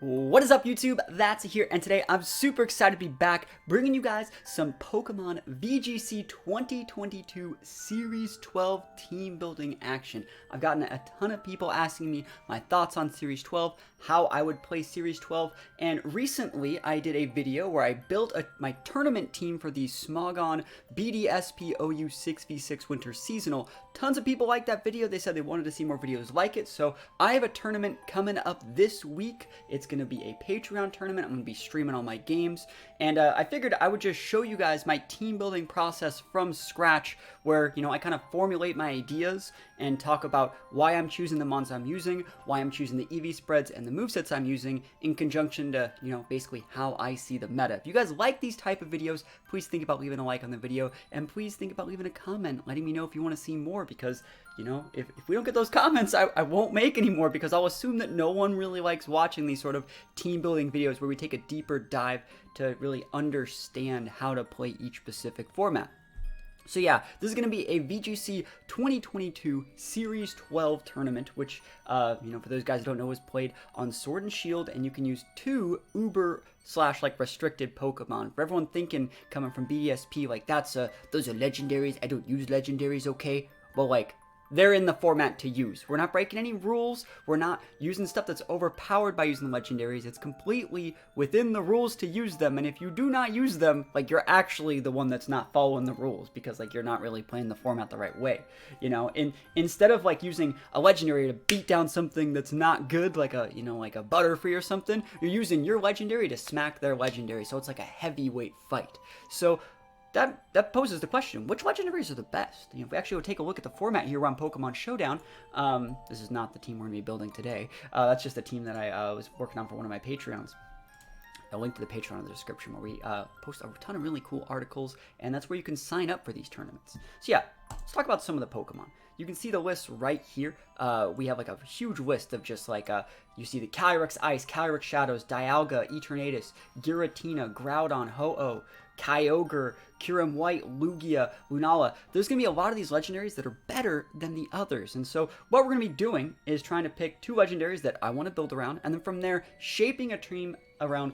What is up, YouTube? That's here, and today I'm super excited to be back bringing you guys some Pokemon VGC 2022 Series 12 team building action. I've gotten a ton of people asking me my thoughts on Series 12, how I would play Series 12, and recently I did a video where I built my tournament team for the Smogon BDSPOU 6v6 Winter Seasonal. Tons of people liked that video. They said they wanted to see more videos like it, so I have a tournament coming up this week. It's going to be a Patreon tournament. I'm going to be streaming all my games, and I figured I would just show you guys my team building process from scratch, where, you know, I kind of formulate my ideas and talk about why I'm choosing the mons I'm using, why I'm choosing the EV spreads and the movesets I'm using in conjunction to, you know, basically how I see the meta. If you guys like these type of videos, please think about leaving a like on the video, and please think about leaving a comment letting me know if you want to see more, because, you know, if we don't get those comments, I won't make any more, because I'll assume that no one really likes watching these sort of team building videos where we take a deeper dive to really understand how to play each specific format. So yeah, this is going to be a VGC 2022 Series 12 tournament, which, you know, for those guys who don't know, is played on Sword and Shield, and you can use 2 Uber / like restricted Pokemon. For everyone thinking, coming from BDSP, like, those are legendaries, I don't use legendaries, okay? Well, like, they're in the format to use. We're not breaking any rules. We're not using stuff that's overpowered by using legendaries. It's completely within the rules to use them. And if you do not use them, like, you're actually the one that's not following the rules, because, like, you're not really playing the format the right way. You know, instead of, like, using a legendary to beat down something that's not good, like a, you know, like a Butterfree or something, you're using your legendary to smack their legendary. So it's like a heavyweight fight. So that poses the question, which legendaries are the best? You know, if we actually take a look at the format here on Pokemon Showdown, this is not the team we're going to be building today. That's just a team that I was working on for one of my Patreons. I'll link to the Patreon in the description, where we post a ton of really cool articles, and that's where you can sign up for these tournaments. So yeah, let's talk about some of the Pokemon. You can see the list right here. We have like a huge list of just like, you see the Calyrex Ice, Calyrex Shadows, Dialga, Eternatus, Giratina, Groudon, Ho-Oh, Kyogre, Kyurem White, Lugia, Lunala. There's going to be a lot of these legendaries that are better than the others. And so what we're going to be doing is trying to pick 2 legendaries that I want to build around, and then from there, shaping a team around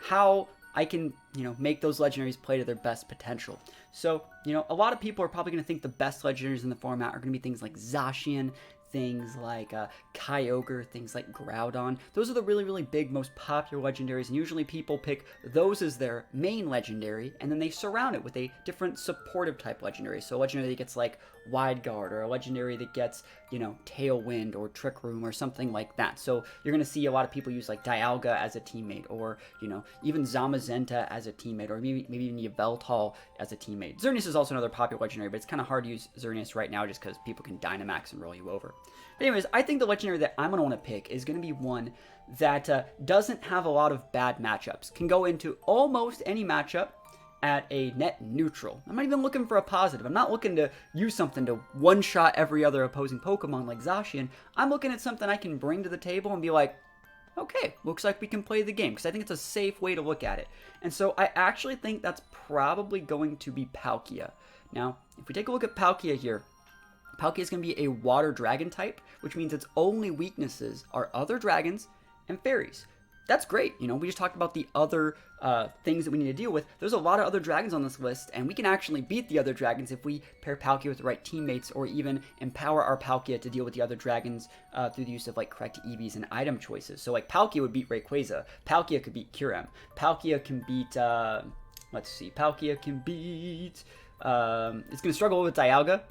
how I can, you know, make those legendaries play to their best potential. So, you know, a lot of people are probably going to think the best legendaries in the format are going to be things like Zacian, things like Kyogre, things like Groudon. Those are the really, really big, most popular legendaries, and usually people pick those as their main legendary, and then they surround it with a different supportive type legendary. So a legendary that gets like Wide Guard, or a legendary that gets, you know, Tailwind or Trick Room or something like that. So you're going to see a lot of people use like Dialga as a teammate, or, you know, even Zamazenta as a teammate, or maybe even Yveltal as a teammate. Xerneas is also another popular legendary, but it's kind of hard to use Xerneas right now just because people can Dynamax and roll you over. But anyways, I think the legendary that I'm going to want to pick is going to be one that doesn't have a lot of bad matchups. Can go into almost any matchup at a net neutral. I'm not even looking for a positive. I'm not looking to use something to one-shot every other opposing Pokemon like Zacian. I'm looking at something I can bring to the table and be like, okay, looks like we can play the game, because I think it's a safe way to look at it. And so I actually think that's probably going to be Palkia. Now, if we take a look at Palkia here, Palkia is going to be a water dragon type, which means its only weaknesses are other dragons and fairies. That's great. You know, we just talked about the other things that we need to deal with. There's a lot of other dragons on this list, and we can actually beat the other dragons if we pair Palkia with the right teammates, or even empower our Palkia to deal with the other dragons through the use of like correct EVs and item choices. So like Palkia would beat Rayquaza. Palkia could beat Kyurem. Palkia can beat, let's see, Palkia can beat... it's going to struggle with Dialga,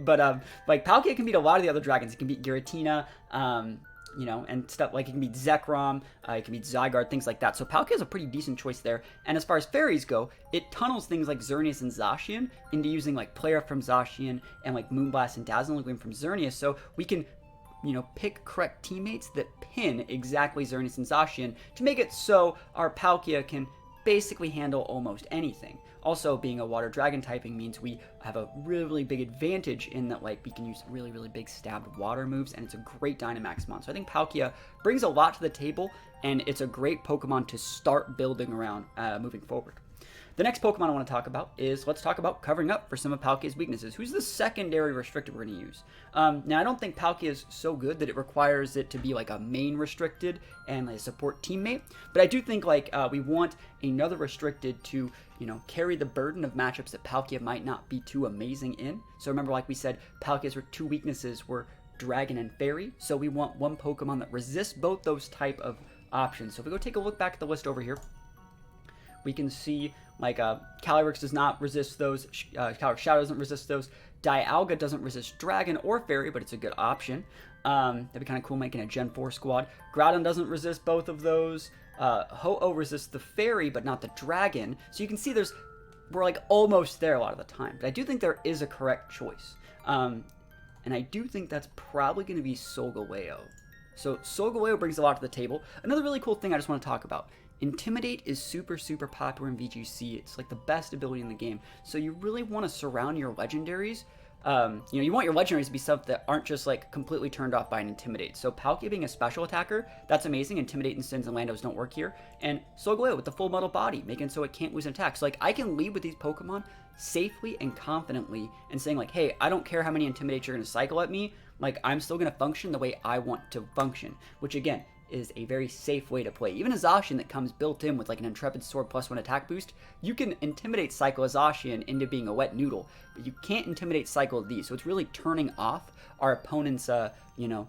but like Palkia can beat a lot of the other dragons. It can beat Giratina, you know, and stuff like it can beat Zekrom, it can beat Zygarde, things like that. So Palkia is a pretty decent choice there. And as far as fairies go, it tunnels things like Xerneas and Zacian into using like Play Rough from Zacian and like Moonblast and Dazzling Gleam from Xerneas. So we can, you know, pick correct teammates that pin exactly Xerneas and Zacian to make it so our Palkia can basically handle almost anything. Also, being a water dragon typing means we have a really, really big advantage in that, like, we can use really, really big stabbed water moves, and it's a great Dynamax mon. So I think Palkia brings a lot to the table, and it's a great Pokemon to start building around moving forward. The next Pokemon I want to talk about is, let's talk about covering up for some of Palkia's weaknesses. Who's the secondary restricted we're going to use? Now, I don't think Palkia is so good that it requires it to be like a main restricted and a support teammate, but I do think like we want another restricted to, you know, carry the burden of matchups that Palkia might not be too amazing in. So remember, like we said, Palkia's two weaknesses were Dragon and Fairy, so we want one Pokemon that resists both those type of options. So if we go take a look back at the list over here, we can see like Calyrex does not resist those, Calyrex Shadow doesn't resist those, Dialga doesn't resist Dragon or Fairy, but it's a good option. That'd be kind of cool making a Gen 4 squad. Groudon doesn't resist both of those. Ho-Oh resists the Fairy, but not the Dragon. So you can see we're like almost there a lot of the time. But I do think there is a correct choice. And I do think that's probably going to be Solgaleo. So Solgaleo brings a lot to the table. Another really cool thing I just want to talk about. Intimidate is super, super popular in VGC. It's like the best ability in the game. So you really want to surround your legendaries. You know, you want your legendaries to be stuff that aren't just like completely turned off by an Intimidate. So Palkia being a special attacker, that's amazing. Intimidate and Sins and Landos don't work here. And Solgaleo with the full metal body, making it so it can't lose an attack. So like I can lead with these Pokemon safely and confidently and saying like, hey, I don't care how many Intimidates you're going to cycle at me. Like I'm still going to function the way I want to function, which again, is a very safe way to play. Even a Zacian that comes built in with like an Intrepid Sword +1 attack boost, you can Intimidate cycle a Zacian into being a wet noodle, but you can't Intimidate cycle these. So it's really turning off our opponent's, you know,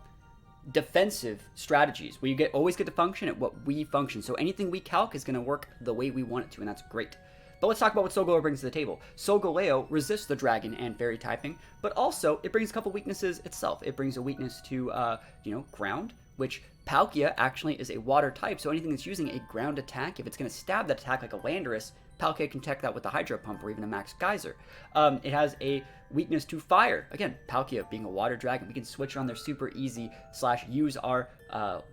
defensive strategies. Where you always get to function at what we function. So anything we calc is going to work the way we want it to, and that's great. But let's talk about what Solgaleo brings to the table. Solgaleo resists the Dragon and Fairy typing, but also it brings a couple weaknesses itself. It brings a weakness to, you know, Ground, which Palkia actually is a water type, so anything that's using a ground attack, if it's going to stab that attack like a Landorus, Palkia can tech that with a Hydro Pump or even a Max Geyser. It has a weakness to fire. Again, Palkia being a water dragon, we can switch on there super easy / use our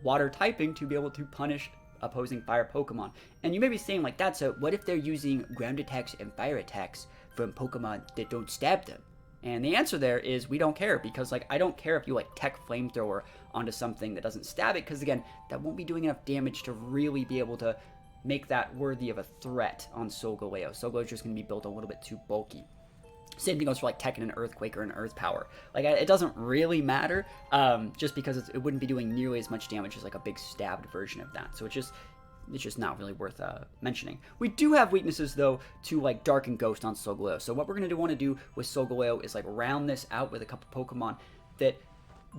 water typing to be able to punish opposing fire Pokemon. And you may be saying like, that's what if they're using ground attacks and fire attacks from Pokemon that don't stab them? And the answer there is we don't care, because like I don't care if you like tech Flamethrower onto something that doesn't stab it, because again, that won't be doing enough damage to really be able to make that worthy of a threat on Solgaleo. Solgaleo is just going to be built a little bit too bulky. Same thing goes for like Tech and an Earthquake or an Earth Power. Like it doesn't really matter, just because it wouldn't be doing nearly as much damage as like a big stabbed version of that. So it's just not really worth mentioning. We do have weaknesses though to like Dark and Ghost on Solgaleo. So what we're going to want to do with Solgaleo is like round this out with a couple Pokemon that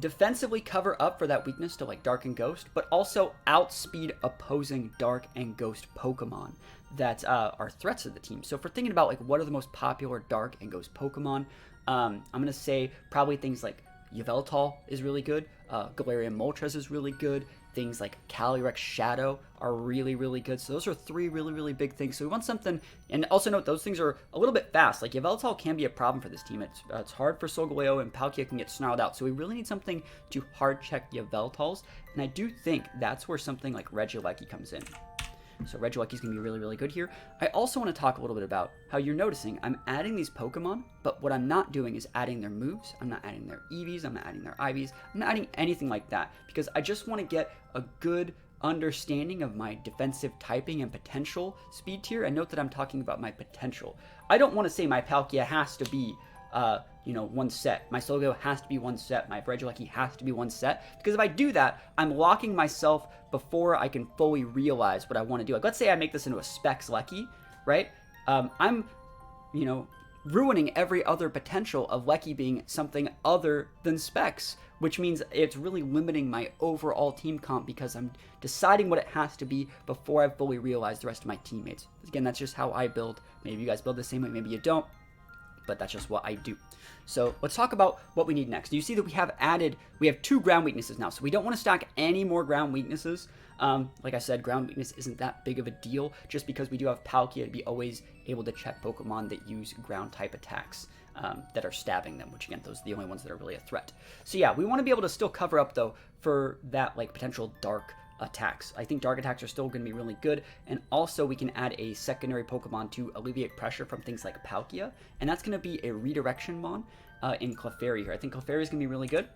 defensively cover up for that weakness to like Dark and Ghost, but also outspeed opposing Dark and Ghost Pokemon that are threats to the team. So if we're thinking about like what are the most popular Dark and Ghost Pokemon, I'm going to say probably things like Yveltal is really good, Galarian Moltres is really good, things like Calyrex Shadow are really, really good. So those are three really, really big things. So we want something, and also note those things are a little bit fast. Like Yveltal can be a problem for this team. It's hard for Solgaleo, and Palkia can get snarled out. So we really need something to hard check Yveltals, and I do think that's where something like Regieleki comes in. So Regieleki is going to be really, really good here. I also want to talk a little bit about how you're noticing I'm adding these Pokemon, but what I'm not doing is adding their moves. I'm not adding their EVs. I'm not adding their IVs. I'm not adding anything like that, because I just want to get a good understanding of my defensive typing and potential speed tier. And note that I'm talking about my potential. I don't want to say my Palkia has to be you know, one set. My Solgaleo has to be one set. My Regieleki has to be one set. Because if I do that, I'm locking myself before I can fully realize what I want to do. Like, let's say I make this into a Specs Lecky, right? I'm, you know, ruining every other potential of Lecky being something other than Specs, which means it's really limiting my overall team comp, because I'm deciding what it has to be before I fully realize the rest of my teammates. Again, that's just how I build. Maybe you guys build the same way, maybe you don't, but that's just what I do. So let's talk about what we need next. You see that we have 2 ground weaknesses now, so we don't want to stack any more ground weaknesses. Like I said, ground weakness isn't that big of a deal, just because we do have Palkia to be always able to check Pokemon that use ground type attacks that are stabbing them, which again, those are the only ones that are really a threat. So yeah, we want to be able to still cover up though for that like potential dark attacks. I think dark attacks are still going to be really good, and also we can add a secondary Pokemon to alleviate pressure from things like Palkia, and that's going to be a redirection mon in Clefairy here. I think Clefairy is going to be really good.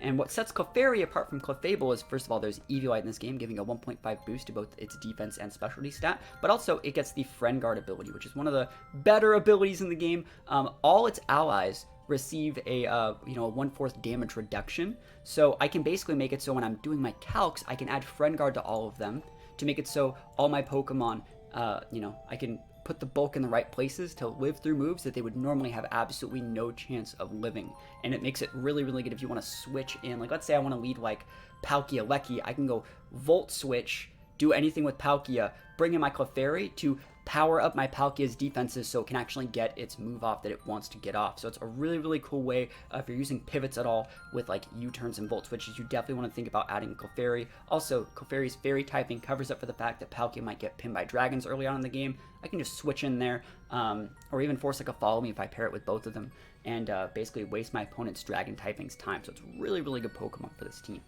And what sets Clefairy apart from Clefable is, first of all, there's Eviolite in this game, giving a 1.5 boost to both its defense and specialty stat, but also it gets the Friend Guard ability, which is one of the better abilities in the game. All its allies receive a 1/4 damage reduction, so I can basically make it so when I'm doing my calcs, I can add Friend Guard to all of them to make it so all my Pokemon, I can put the bulk in the right places to live through moves that they would normally have absolutely no chance of living. And it makes it really, really good if you want to switch in. Like, let's say I want to lead like Palkia Lecky, I can go Volt Switch, do anything with Palkia, bring in my Clefairy to power up my Palkia's defenses so it can actually get its move off that it wants to get off. So it's a really, really cool way if you're using pivots at all with like U-turns and Volt Switches, you definitely want to think about adding Clefairy. Also, Clefairy's Fairy typing covers up for the fact that Palkia might get pinned by dragons early on in the game. I can just switch in there, or even force like a Follow Me if I pair it with both of them, and basically waste my opponent's dragon typing's time. So it's a really, really good Pokemon for this team.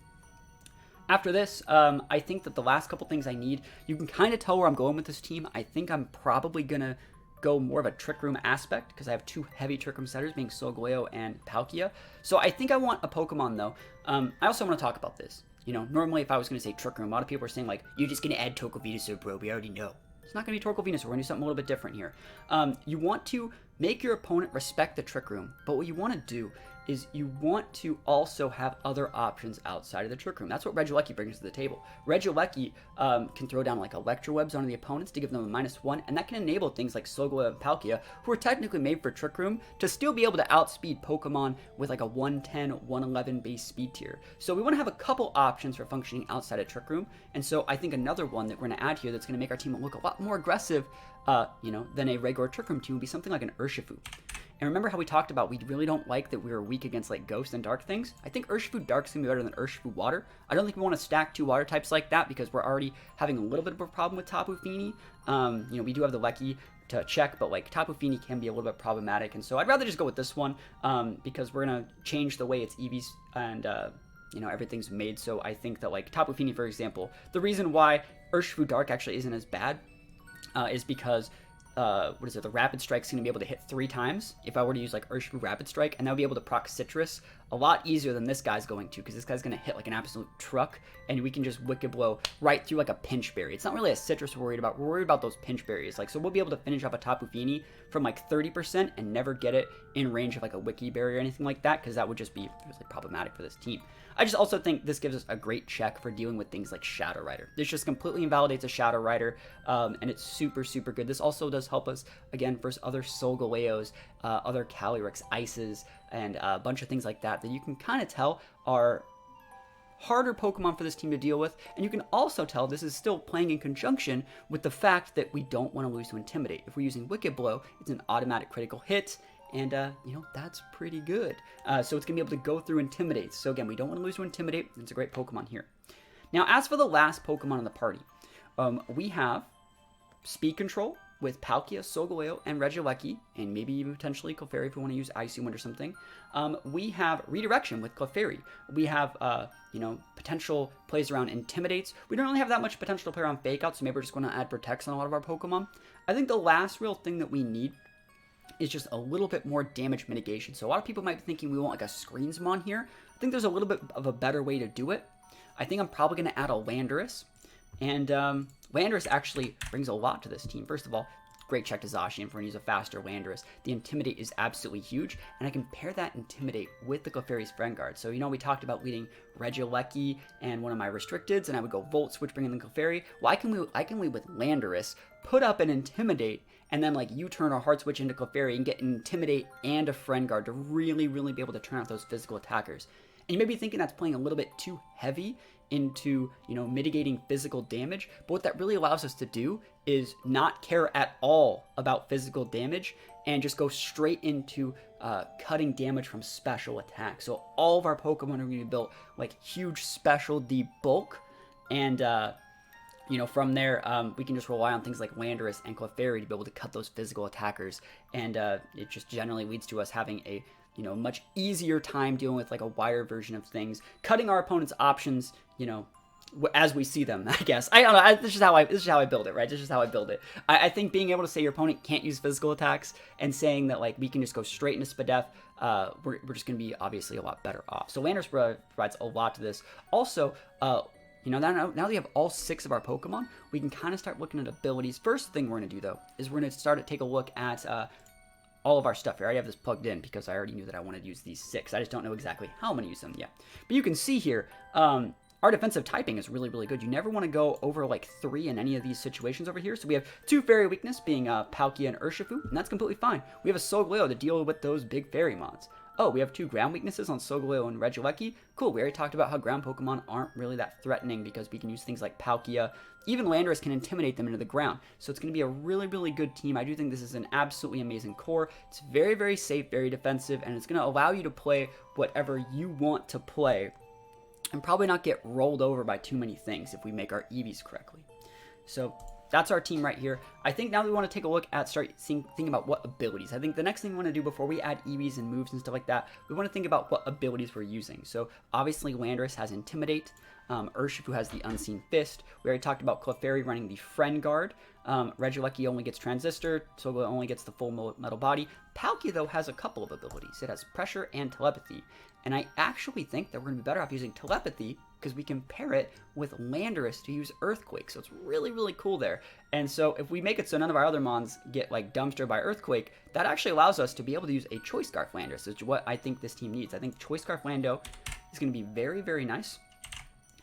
After this, I think that the last couple things I need, you can kind of tell where I'm going with this team. I think I'm probably going to go more of a Trick Room aspect because I have two heavy Trick Room setters being Solgaleo and Palkia. So I think I want a Pokemon though. I also want to talk about this. Normally if I was going to say Trick Room, a lot of people are saying like, you're just going to add Torkoal Venusaur, bro. We already know. It's not going to be Torkoal Venusaur. We're going to do something a little bit different here. You want to make your opponent respect the Trick Room, but what you want to do is you want to also have other options outside of the Trick Room. That's what Regieleki brings to the table. Regieleki can throw down like Electro Webs onto the opponents to give them a -1, and that can enable things like Solgaleo and Palkia, who are technically made for Trick Room, to still be able to outspeed Pokemon with like a 110, 111 base speed tier. So we want to have a couple options for functioning outside of Trick Room, and so I think another one that we're going to add here that's going to make our team look a lot more aggressive, than a regular Trick Room team would be something like an Urshifu. And remember how we talked about we really don't like that we were weak against like Ghost and Dark things? I think Urshifu Dark's gonna be better than Urshifu Water. I don't think we want to stack two water types like that because we're already having a little bit of a problem with Tapu Fini. We do have the Lecky to check, but like Tapu Fini can be a little bit problematic, and so I'd rather just go with this one because we're gonna change the way it's EVs and everything's made. So I think that like Tapu Fini, for example, the reason why Urshifu Dark actually isn't as bad is because the Rapid Strike's going to be able to hit 3 times if I were to use like Urshifu Rapid Strike, and that would be able to proc Citrus a lot easier than this guy's going to, because this guy's going to hit like an absolute truck, and we can just Wicked Blow right through like a Pinch Berry. It's not really a Citrus we're worried about. We're worried about those Pinch Berries. Like, so we'll be able to finish off a Tapu Fini from like 30% and never get it in range of like a Wiki Berry or anything like that, because that would just be really problematic for this team. I just also think this gives us a great check for dealing with things like Shadow Rider. This just completely invalidates a Shadow Rider, and it's super, super good. This also does help us, again, versus other Solgaleos, other Calyrex Ices, and a bunch of things like that you can kind of tell are harder Pokemon for this team to deal with. And you can also tell this is still playing in conjunction with the fact that we don't want to lose to Intimidate. If we're using Wicked Blow, it's an automatic critical hit, and that's pretty good. So it's gonna be able to go through Intimidate. So again, we don't want to lose to Intimidate. It's a great Pokemon here. Now, as for the last Pokemon in the party, we have Speed Control with Palkia, Solgaleo, and Regieleki, and maybe even potentially Clefairy if we want to use Icy Wind or something. We have Redirection with Clefairy. We have, potential plays around Intimidates. We don't really have that much potential to play around Fake Out, so maybe we're just going to add Protects on a lot of our Pokemon. I think the last real thing that we need is just a little bit more damage mitigation. So a lot of people might be thinking we want like a Screensmon here. I think there's a little bit of a better way to do it. I think I'm probably going to add a Landorus. And Landorus actually brings a lot to this team. First of all, great check to Zacian if we're going to use a faster Landorus. The Intimidate is absolutely huge, and I can pair that Intimidate with the Clefairy's Friend Guard. So, we talked about leading Regieleki and one of my Restricteds, and I would go Volt Switch, bring in the Clefairy. Well, I can lead with Landorus, put up an Intimidate, and then like U-turn or Hard Switch into Clefairy and get an Intimidate and a Friend Guard to really, really be able to turn out those physical attackers. And you may be thinking that's playing a little bit too heavy into, mitigating physical damage, but what that really allows us to do is not care at all about physical damage and just go straight into cutting damage from special attacks. So all of our Pokemon are going to be built like huge special bulk, and from there, we can just rely on things like Landorus and Clefairy to be able to cut those physical attackers, and it just generally leads to us having a much easier time dealing with like a wider version of things, cutting our opponent's options, as we see them, I guess. I don't know. This is how I build it, right? This is how I build it. I think being able to say your opponent can't use physical attacks and saying that like we can just go straight into Spadef, we're just going to be obviously a lot better off. So Landorus provides a lot to this. Also, you know, now we have all 6 of our Pokemon, we can kind of start looking at abilities. First thing we're going to do, though, is we're going to start to take a look at all of our stuff here. I already have this plugged in because I already knew that I wanted to use these 6. I just don't know exactly how I'm going to use them yet. But you can see here, our defensive typing is really, really good. You never want to go over like 3 in any of these situations over here. So we have 2 fairy weakness being Palkia and Urshifu, and that's completely fine. We have a Solgaleo to deal with those big fairy mons. Oh, we have 2 ground weaknesses on Solgaleo and Regieleki. Cool, we already talked about how ground Pokemon aren't really that threatening because we can use things like Palkia. Even Landorus can intimidate them into the ground. So it's going to be a really, really good team. I do think this is an absolutely amazing core. It's very, very safe, very defensive, and it's going to allow you to play whatever you want to play and probably not get rolled over by too many things if we make our EVs correctly. So that's our team right here. I think now we want to take a look at thinking about what abilities. I think the next thing we want to do before we add EVs and moves and stuff like that, we want to think about what abilities we're using. So obviously Landorus has Intimidate. Urshifu has the Unseen Fist. We already talked about Clefairy running the Friend Guard. Regieleki only gets Transistor. Solgaleo only gets the full metal body. Palkia, though, has a couple of abilities. It has Pressure and Telepathy. And I actually think that we're going to be better off using Telepathy because we can pair it with Landorus to use Earthquake. So it's really, really cool there. And so if we make it so none of our other mons get like dumpstered by Earthquake, that actually allows us to be able to use a Choice Scarf Landorus, which is what I think this team needs. I think Choice Scarf Lando is going to be very, very nice.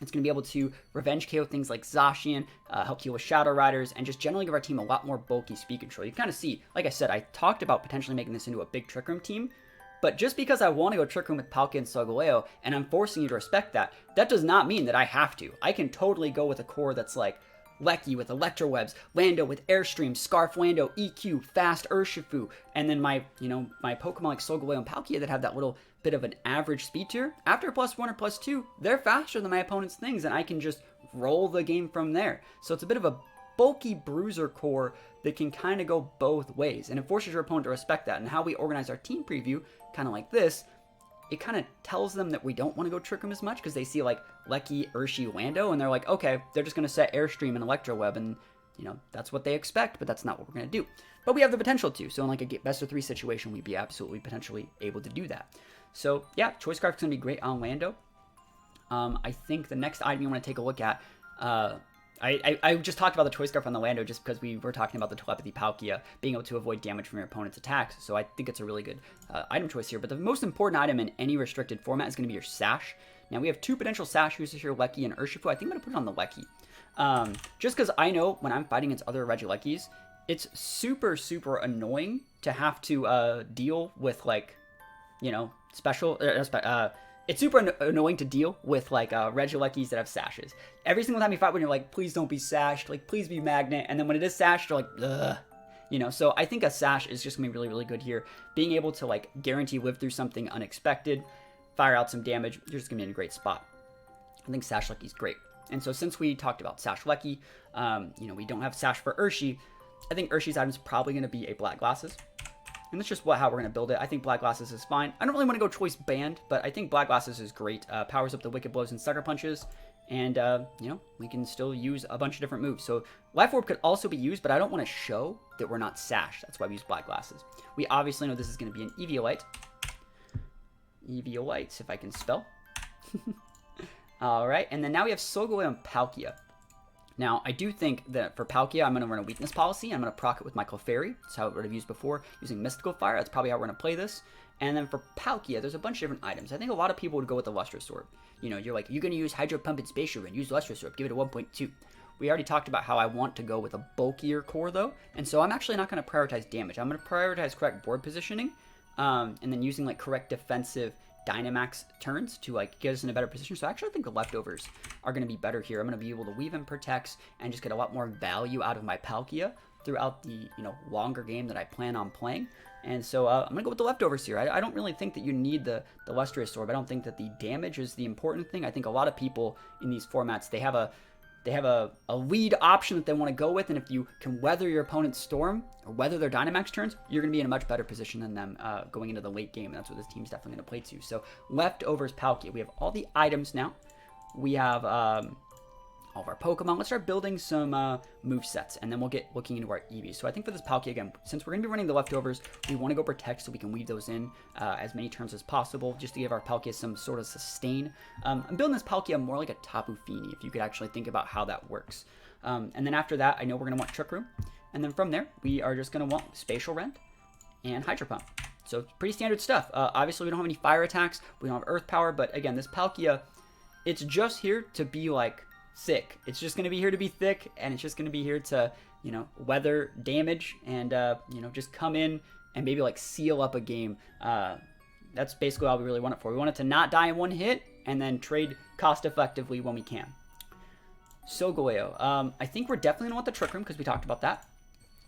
It's going to be able to revenge KO things like Zacian, help deal with Shadow Riders, and just generally give our team a lot more bulky speed control. You can kind of see, like I said, I talked about potentially making this into a big Trick Room team, but just because I want to go Trick Room with Palkia and Solgaleo, and I'm forcing you to respect that, that does not mean that I have to. I can totally go with a core that's like Lecky with Electro Webs, Lando with Airstream, Scarf Lando, EQ, Fast Urshifu, and then my Pokemon like Solgaleo and Palkia that have that little bit of an average speed tier. After +1 or +2, they're faster than my opponent's things, and I can just roll the game from there. So it's a bit of a bulky bruiser core that can kind of go both ways, and it forces your opponent to respect that. And how we organize our team preview, kind of like this, it kind of tells them that we don't want to go Trick Room as much because they see like Lecky, Urshi, Lando, and they're like, okay, they're just going to set Airstream and Electro Web, and you know, that's what they expect, but that's not what we're going to do. But we have the potential to. So in like a best of 3 situation, we'd be absolutely potentially able to do that. So yeah, Choice Scarf is going to be great on Lando. I think the next item you want to take a look at, I just talked about the Choice Scarf on the Lando just because we were talking about the Telepathy Palkia being able to avoid damage from your opponent's attacks. So I think it's a really good item choice here. But the most important item in any restricted format is going to be your Sash. Now we have 2 potential Sash users here, Lecky and Urshifu. I think I'm going to put it on the Lecky. Just because I know when I'm fighting against other Regielekis, it's super, super annoying to have to deal with like, you know, it's super annoying to deal with, like, Regielekis that have Sashes. Every single time you fight when you're like, please don't be Sashed, like, please be Magnet, and then when it is Sashed, you're like, ugh. You know, so I think a Sash is just going to be really, really good here. Being able to, like, guarantee live through something unexpected, fire out some damage, you're just going to be in a great spot. I think Sash Lecky's great. And so since we talked about Sash Lecky, you know, we don't have Sash for Urshi, I think Urshi's item is probably going to be a Black Glasses. And that's just how we're going to build it. I think Black Glasses is fine. I don't really want to go Choice Band, but I think Black Glasses is great. Powers up the Wicked Blows and Sucker Punches. And, you know, we can still use a bunch of different moves. So Life Orb could also be used, but I don't want to show that we're not Sash. That's why we use Black Glasses. We obviously know this is going to be an Eviolite. Eviolite, if I can spell. All right, and then now we have Solgaleo and Palkia. Now, I do think that for Palkia, I'm going to run a weakness policy. I'm going to proc it with my Clefairy. That's how I would have used before, using Mystical Fire. That's probably how we're going to play this. And then for Palkia, there's a bunch of different items. I think a lot of people would go with the Lustrous Orb. You know, you're like, you're going to use Hydro Pump and Spatial Wind, use Lustrous Orb, give it a 1.2. We already talked about how I want to go with a bulkier core, though. And so I'm actually not going to prioritize damage. I'm going to prioritize correct board positioning, and then using, like, correct defensive Dynamax turns to like get us in a better position. So I actually think the leftovers are going to be better here. I'm going to be able to weave in protects and just get a lot more value out of my Palkia throughout the, you know, longer game that I plan on playing. And so I'm going to go with the leftovers here. I don't really think that you need the Lustrous Orb. I don't think that the damage is the important thing. I think a lot of people in these formats, they have a lead option that they want to go with, and if you can weather your opponent's storm or weather their Dynamax turns, you're going to be in a much better position than them going into the late game, and that's what this team's definitely going to play to. So leftovers Palkia. We have all the items now. We have all of our Pokemon. Let's start building some move sets, and then we'll get looking into our EVs. So I think for this Palkia, again, since we're going to be running the leftovers, we want to go protect so we can weave those in as many turns as possible, just to give our Palkia some sort of sustain. I'm building this Palkia more like a Tapu Fini, if you could actually think about how that works. And then after that, I know we're going to want Trick Room. And then from there, we are just going to want Spatial Rend and Hydro Pump. So pretty standard stuff. Obviously, we don't have any fire attacks. We don't have Earth Power. But again, this Palkia, it's just here to be like thick. It's just going to be here to be thick, and it's just going to be here to, you know, weather damage and, you know, just come in and maybe like seal up a game. That's basically all we really want it for. We want it to not die in one hit and then trade cost effectively when we can. Solgaleo. I think we're definitely going to want the Trick Room because we talked about that.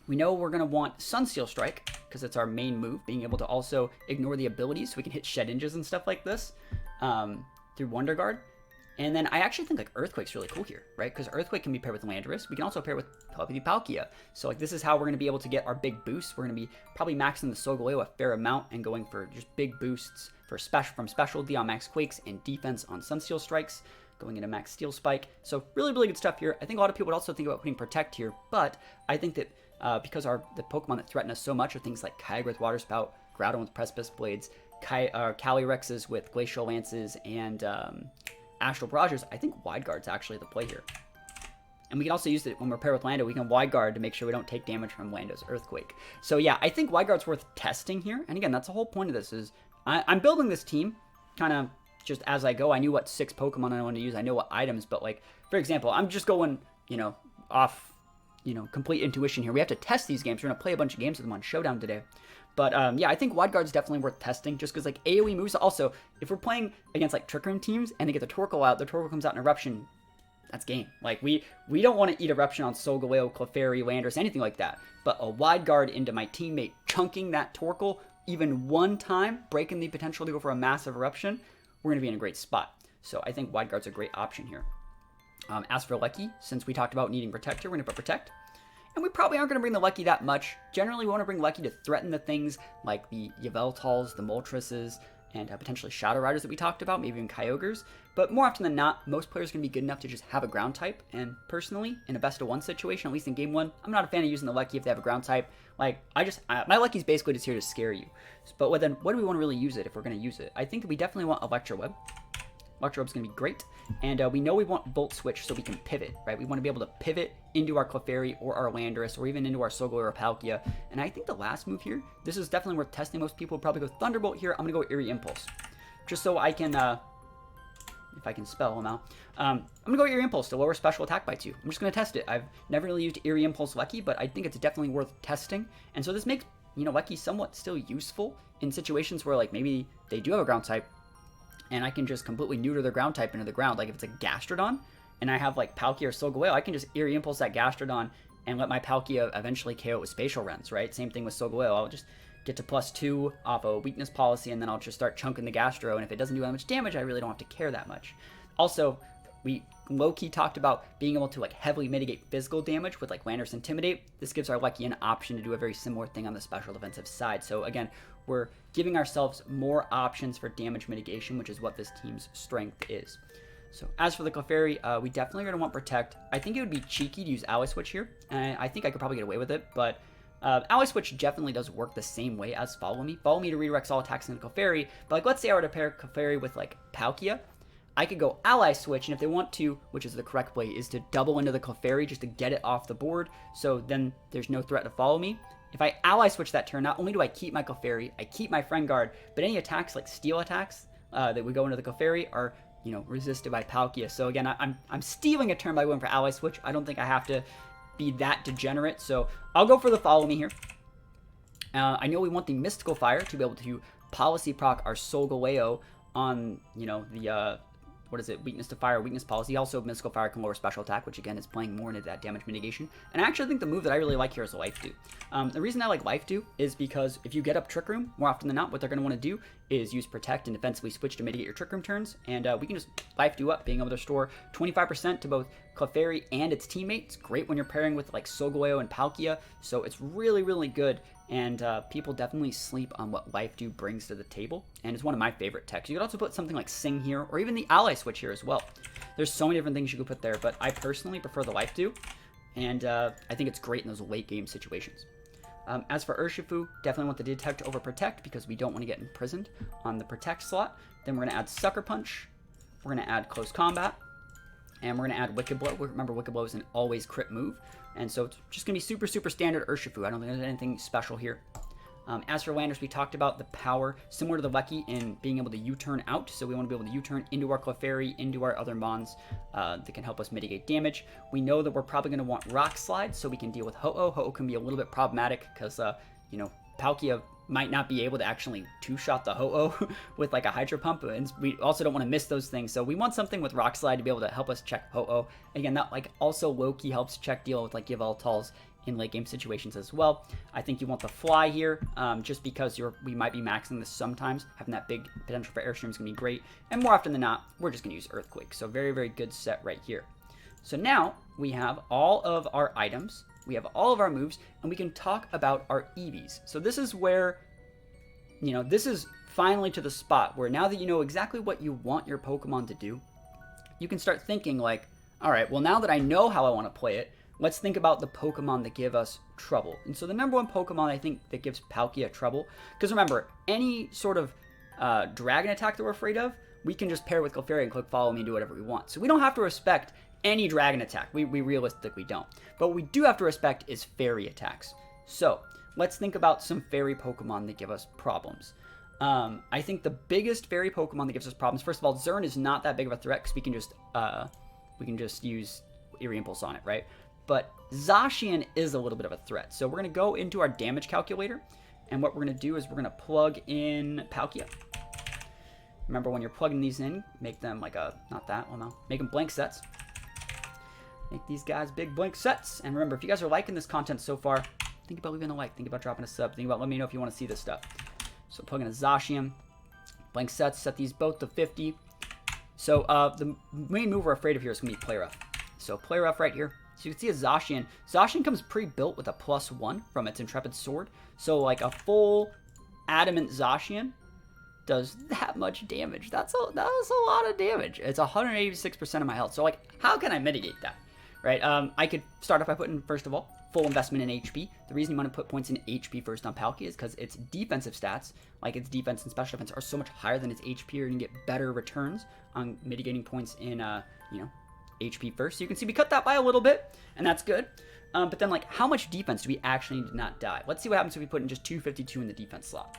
We know we're going to want Sunsteel Strike because it's our main move, being able to also ignore the abilities so we can hit Shedinjas and stuff like this through Wonder Guard. And then I actually think like Earthquake's really cool here, right? Because Earthquake can be paired with Landorus. We can also pair with Palkia. So like this is how we're going to be able to get our big boosts. We're going to be probably maxing the Solgaleo a fair amount and going for just big boosts for from specialty on max Quakes and defense on Sunsteel Strikes, going into max Steel Spike. So really, really good stuff here. I think a lot of people would also think about putting Protect here, but I think that because the Pokemon that threaten us so much are things like Kyogre with Water Spout, Groudon with Precipice Blades, Calyrexes with Glacial Lances, and Astral Barrages, I think Wide Guard's actually the play here. And we can also use it when we're paired with Lando. We can Wide Guard to make sure we don't take damage from Lando's Earthquake. So yeah, I think Wide Guard's worth testing here. And again, that's the whole point of this is I'm building this team kind of just as I go. I knew what 6 Pokemon I wanted to use. I know what items, but like, for example, I'm just going, you know, off, you know, complete intuition here. We have to test these games. We're going to play a bunch of games with them on Showdown today. But yeah, I think Wide Guard's definitely worth testing just because like AoE moves. Also, if we're playing against like Trick Room teams and they get the Torkoal out, the Torkoal comes out in Eruption, that's game. Like we don't want to eat Eruption on Solgaleo, Clefairy, Landorus, anything like that. But a Wide Guard into my teammate chunking that Torkoal even one time, breaking the potential to go for a massive Eruption, we're going to be in a great spot. So I think Wide Guard's a great option here. As for Lucky, since we talked about needing Protector, we're going to put Protect. And we probably aren't going to bring the Lucky that much. Generally, we want to bring Lucky to threaten the things like the Yveltals, the Moltres, and potentially Shadow Riders that we talked about, maybe even Kyogres. But more often than not, most players are going to be good enough to just have a ground type. And personally, in a best of 1 situation, at least in game 1, I'm not a fan of using the Lucky if they have a ground type. Like, my Lucky's basically just here to scare you. But then, what do we want to really use it if we're going to use it? I think that we definitely want Electroweb. Electroweb's going to be great. And we know we want Volt Switch so we can pivot, right? We want to be able to pivot into our Clefairy or our Landorus or even into our Solgaleo or Palkia. And I think the last move here, this is definitely worth testing. Most people will probably go Thunderbolt here. I'm going to go Eerie Impulse. Just so I can, if I can spell them out. I'm going to go Eerie Impulse to lower special attack by 2. I'm just going to test it. I've never really used Eerie Impulse Lucky, but I think it's definitely worth testing. And so this makes, you know, Lucky somewhat still useful in situations where like maybe they do have a ground type, and I can just completely neuter their ground type into the ground. Like if it's a Gastrodon, and I have like Palkia or Solgaleo, I can just Eerie Impulse that Gastrodon and let my Palkia eventually KO it with Spatial Rends, right? Same thing with Solgaleo. I'll just get to +2 off a weakness policy, and then I'll just start chunking the Gastro, and if it doesn't do that much damage, I really don't have to care that much. Also, we low-key talked about being able to like heavily mitigate physical damage with like Landorus Intimidate. This gives our Lucky an option to do a very similar thing on the special defensive side. So again, we're giving ourselves more options for damage mitigation, which is what this team's strength is. So as for the Clefairy, we definitely are going to want Protect. I think it would be cheeky to use Ally Switch here, and I think I could probably get away with it, but Ally Switch definitely does work the same way as Follow Me. Follow Me to redirect all attacks into Clefairy, but like let's say I were to pair Clefairy with like Palkia, I could go Ally Switch, and if they want to, which is the correct play, is to double into the Clefairy just to get it off the board, so then there's no threat to Follow Me. If I Ally Switch that turn, not only do I keep my Clefairy, I keep my Friend Guard, but any attacks like Steel attacks that would go into the Clefairy are, you know, resisted by Palkia. So again, I'm stealing a turn by going for Ally Switch. I don't think I have to be that degenerate, so I'll go for the Follow Me here. I know we want the Mystical Fire to be able to policy proc our Solgaleo on, you know, the what is it, weakness to fire, weakness policy. Also, Mystical Fire can lower special attack, which again is playing more into that damage mitigation. And I actually think the move that I really like here is Life Dew. The reason I like Life Dew is because if you get up Trick Room, more often than not, what they're going to want to do is use Protect and defensively switch to mitigate your Trick Room turns. And we can just Life Dew up, being able to restore 25% to both Clefairy and its teammates. Great when you're pairing with like Solgaleo and Palkia. So it's really, really good. And people definitely sleep on what Life Dew brings to the table, and it's one of my favorite techs. You could also put something like Sing here, or even the Ally Switch here as well. There's so many different things you could put there, but I personally prefer the Life Dew, and I think it's great in those late game situations. As for Urshifu, definitely want the Detect over Protect because we don't want to get imprisoned on the Protect slot. Then we're going to add Sucker Punch. We're going to add Close Combat. And we're going to add Wicked Blow. Remember, Wicked Blow is an always crit move. And so it's just going to be super, super standard Urshifu. I don't think there's anything special here. As for Landers, we talked about the power, similar to the Lucky, in being able to U-turn out. So we want to be able to U-turn into our Clefairy, into our other Mons that can help us mitigate damage. We know that we're probably going to want Rock Slide so we can deal with Ho-Oh. Ho-Oh can be a little bit problematic because, you know, Palkia might not be able to actually two-shot the Ho-Oh with like a Hydro Pump, and we also don't want to miss those things. So we want something with Rock Slide to be able to help us check Ho-Oh. Again, that like also low-key helps check deal with like Give All Talls in late game situations as well. I think you want the Fly here, just because we might be maxing this sometimes. Having that big potential for Airstream is going to be great. And more often than not, we're just going to use Earthquake. So very, very good set right here. So now we have all of our items, we have all of our moves, and we can talk about our EVs. So this is where, you know, this is finally to the spot where now that you know exactly what you want your Pokemon to do, you can start thinking like, all right, well, now that I know how I want to play it, let's think about the Pokemon that give us trouble. And so the number one Pokemon I think that gives Palkia trouble, because remember, any sort of dragon attack that we're afraid of, we can just pair with Clefairy and click follow me and do whatever we want. So we don't have to respect any dragon attack. We realistically don't. But what we do have to respect is fairy attacks. So let's think about some fairy Pokemon that give us problems. I think the biggest fairy Pokemon that gives us problems, first of all, Zern is not that big of a threat because we can just use Eerie Impulse on it, right? But Zacian is a little bit of a threat. So we're going to go into our damage calculator, and what we're going to do is we're going to plug in Palkia. Remember, when you're plugging these in, make them like a, not that, well no, make them blank sets. Make these guys big blank sets. And remember, if you guys are liking this content so far, think about leaving a like, think about dropping a sub, think about letting me know if you want to see this stuff. So plug in a Zacian, blank sets, set these both to 50. So the main move we're afraid of here is going to be Play Rough. So Play Rough right here. So you can see a Zacian. Zacian comes pre-built with a +1 from its Intrepid Sword. So like a full Adamant Zacian does that much damage. That's a lot of damage. It's 186% of my health. So like, how can I mitigate that? Right? I could start off by putting, first of all, full investment in HP. The reason you want to put points in HP first on Palkia is because its defensive stats, like its defense and special defense, are so much higher than its HP. You're going to get better returns on mitigating points in, you know, HP first. So you can see we cut that by a little bit, and that's good. But then, like, how much defense do we actually need to not die? Let's see what happens if we put in just 252 in the defense slot.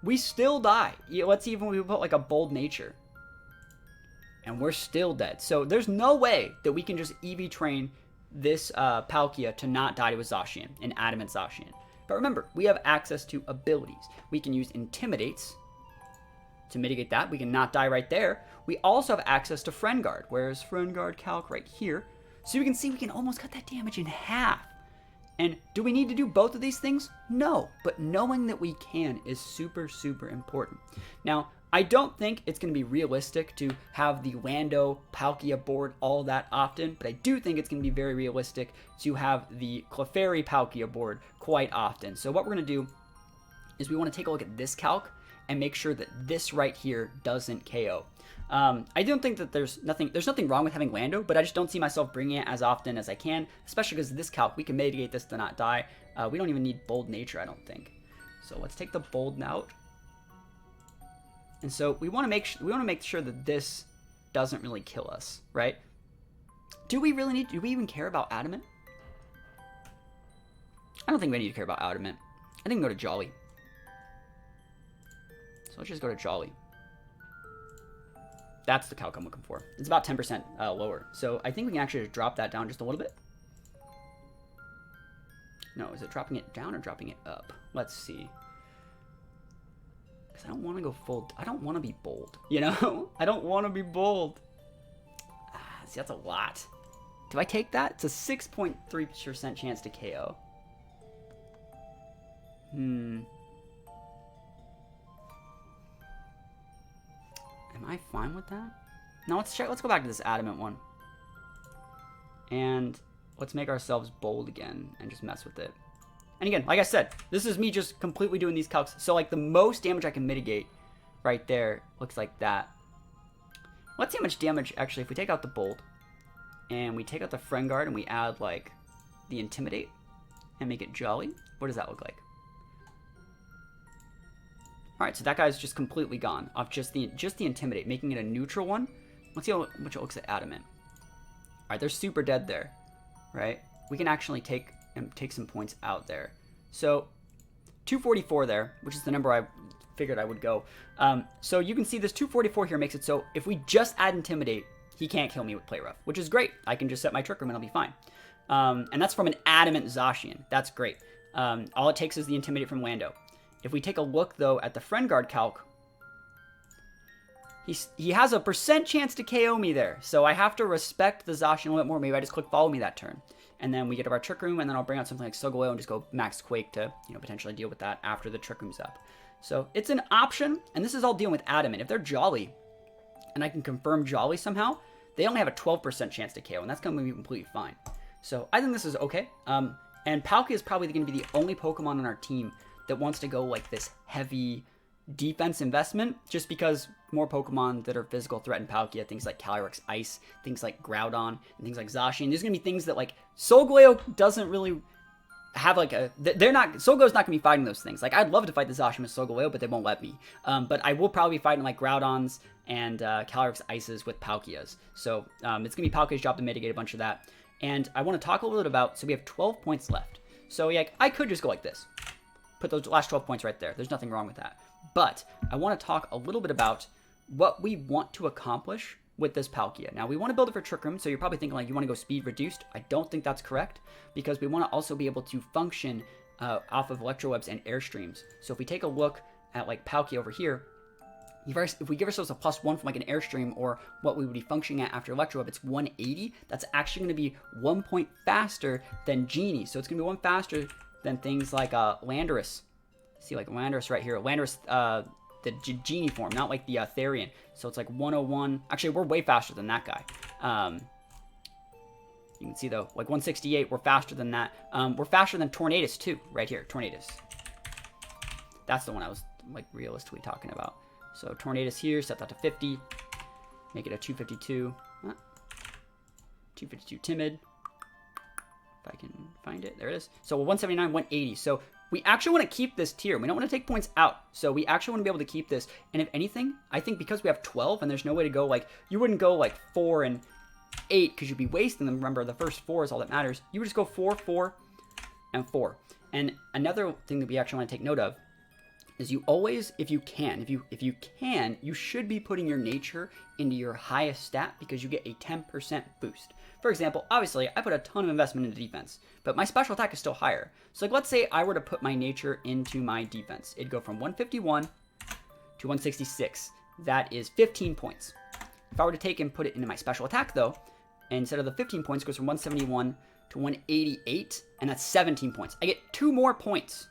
We still die. Yeah, let's see even if we put, like, a Bold Nature. And we're still dead. So there's no way that we can just EV train this Palkia to not die to a Zacian, an Adamant Zacian. But remember, we have access to abilities. We can use Intimidates to mitigate that. We can not die right there. We also have access to Friend Guard. Where's Friend Guard Calc? Right here. So you can see we can almost cut that damage in half. And do we need to do both of these things? No. But knowing that we can is super, super important. Now, I don't think it's going to be realistic to have the Lando Palkia board all that often, but I do think it's going to be very realistic to have the Clefairy Palkia board quite often. So what we're going to do is we want to take a look at this calc and make sure that this right here doesn't KO. I don't think that there's nothing wrong with having Lando, but I just don't see myself bringing it as often as I can, especially because this calc, we can mitigate this to not die. We don't even need Bold Nature, I don't think. So let's take the Bold out. And so we want to make sure that this doesn't really kill us, right? Do we even care about Adamant? I don't think we need to care about Adamant. I think we go to Jolly. So let's just go to Jolly. That's the calc I'm looking for. It's about 10% lower. So I think we can actually just drop that down just a little bit. No, is it dropping it down or dropping it up? Let's see. Because I don't want to go full. I don't want to be bold. You know? I don't want to be bold. See, that's a lot. Do I take that? It's a 6.3% chance to KO. Am I fine with that? Now let's check. Let's go back to this Adamant one. And let's make ourselves bold again and just mess with it. And again, like I said, this is me just completely doing these calcs. So like the most damage I can mitigate right there looks like that. let's see how much damage, actually, if we take out the Bold, and we take out the Friend Guard, and we add, like, the Intimidate, and make it Jolly. What does that look like? Alright, so that guy's just completely gone off just the Intimidate, making it a neutral one. Let's see how much it looks at Adamant. Alright, they're super dead there, right? We can actually take some points out there. So, 244 there, which is the number I figured I would go. So you can see this 244 here makes it so if we just add Intimidate, he can't kill me with Play Rough, which is great. I can just set my Trick Room and I'll be fine. And that's from an Adamant Zacian. That's great. All it takes is the Intimidate from Lando. If we take a look, though, at the Friend Guard calc, he has a % chance to KO me there. So I have to respect the Zacian a little bit more. Maybe I just click Follow Me that turn. And then we get our Trick Room, and then I'll bring out something like Sogoleo and just go Max Quake to, potentially deal with that after the Trick Room's up. So it's an option, and this is all dealing with Adamant. If they're Jolly, and I can confirm Jolly somehow, they only have a 12% chance to KO, and that's going to be completely fine. So I think this is okay. And Palkia is probably going to be the only Pokemon on our team that wants to go like this heavy defense investment, just because more Pokemon that are physical threaten Palkia, things like Calyrex Ice, things like Groudon, and things like Zacian. There's going to be things that like Solgaleo doesn't really have like a, Solgaleo's not going to be fighting those things. Like I'd love to fight the Zacian with Solgaleo, but they won't let me. But I will probably be fighting like Groudons and Calyrex Ices with Palkias. So it's going to be Palkia's job to mitigate a bunch of that. And I want to talk a little bit about, so we have 12 points left. So yeah, I could just go like this. Put those last 12 points right there. There's nothing wrong with that. But I want to talk a little bit about what we want to accomplish with this Palkia. Now, we want to build it for Trick Room, so you're probably thinking, like, you want to go speed reduced. I don't think that's correct, because we want to also be able to function off of Electrowebs and Airstreams. So if we take a look at, like, Palkia over here, if we give ourselves a +1 from, like, an Airstream, or what we would be functioning at after Electroweb, it's 180. That's actually going to be 1 point faster than Genie. So it's going to be 1 faster than things like Landorus. See, like Landorus right here. Landorus, the Genie form, not like the Therian. So it's like 101. Actually, we're way faster than that guy. You can see, though, like 168, we're faster than that. We're faster than Tornadus, too, right here. Tornadus. That's the one I was, like, realistically talking about. So Tornadus here, set that to 50. Make it a 252. 252 Timid. If I can find it. There it is. So 179, 180. So we actually want to keep this tier. We don't want to take points out. So we actually want to be able to keep this. And if anything, I think because we have 12 and there's no way to go, like, you wouldn't go like 4 and 8 because you'd be wasting them. Remember, the first 4 is all that matters. You would just go 4, 4, and 4. And another thing that we actually want to take note of is you always, if you can, you should be putting your nature into your highest stat because you get a 10% boost. For example, obviously, I put a ton of investment into defense, but my special attack is still higher. So like, let's say I were to put my nature into my defense. It'd go from 151 to 166. That is 15 points. If I were to take and put it into my special attack, though, instead of the 15 points, it goes from 171 to 188, and that's 17 points. I get 2 more points.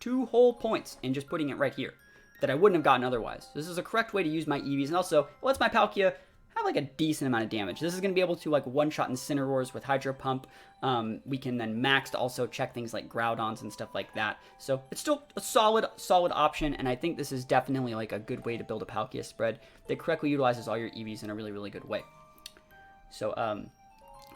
2 whole points in just putting it right here that I wouldn't have gotten otherwise. So this is a correct way to use my EVs, and also it lets my Palkia have like a decent amount of damage. This is going to be able to like one-shot Incineroars with Hydro Pump. We can then max to also check things like Groudons and stuff like that. So it's still a solid option, and I think this is definitely like a good way to build a Palkia spread that correctly utilizes all your EVs in a really, really good way. So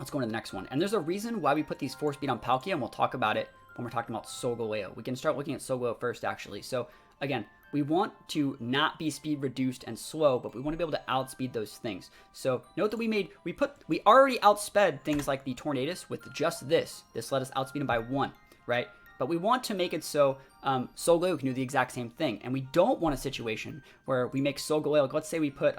let's go into the next one. And there's a reason why we put these 4-speed on Palkia, and we'll talk about it when we're talking about Solgaleo. We can start looking at Solgaleo first, actually. So again, we want to not be speed reduced and slow, but we want to be able to outspeed those things. So note that we already outsped things like the Tornadus with just this. This let us outspeed them by 1, right? But we want to make it so Solgaleo can do the exact same thing. And we don't want a situation where we make Solgaleo, like let's say we put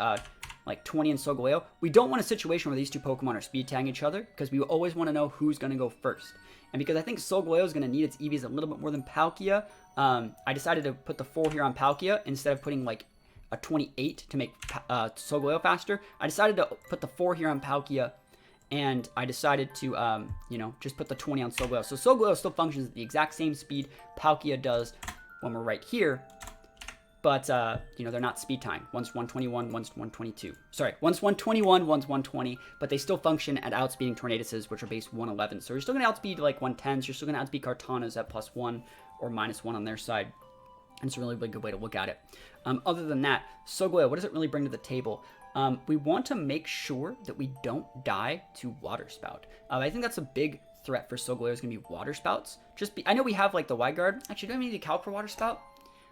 like 20 in Solgaleo. We don't want a situation where these 2 Pokemon are speed tagging each other, because we always want to know who's going to go first. And because I think Solgaleo is going to need its EVs a little bit more than Palkia, I decided to put the 4 here on Palkia instead of putting like a 28 to make Solgaleo faster. I decided to put the 4 here on Palkia, and I decided to, just put the 20 on Solgaleo. So Solgaleo still functions at the exact same speed Palkia does when we're right here. But, they're not speed time. One's 121, one's 122. Sorry, one's 121, one's 120, but they still function at outspeeding Tornaduses, which are base 111. So you're still going to outspeed, like, 110s. You're still going to outspeed Kartanas at +1 or -1 on their side. And it's a really, really good way to look at it. Other than that, Solgaleo, what does it really bring to the table? we want to make sure that we don't die to Water Spout. I think that's a big threat for Solgaleo is going to be Water Spouts. I know we have like the Wide Guard. Actually, do I need to calc for Water Spout?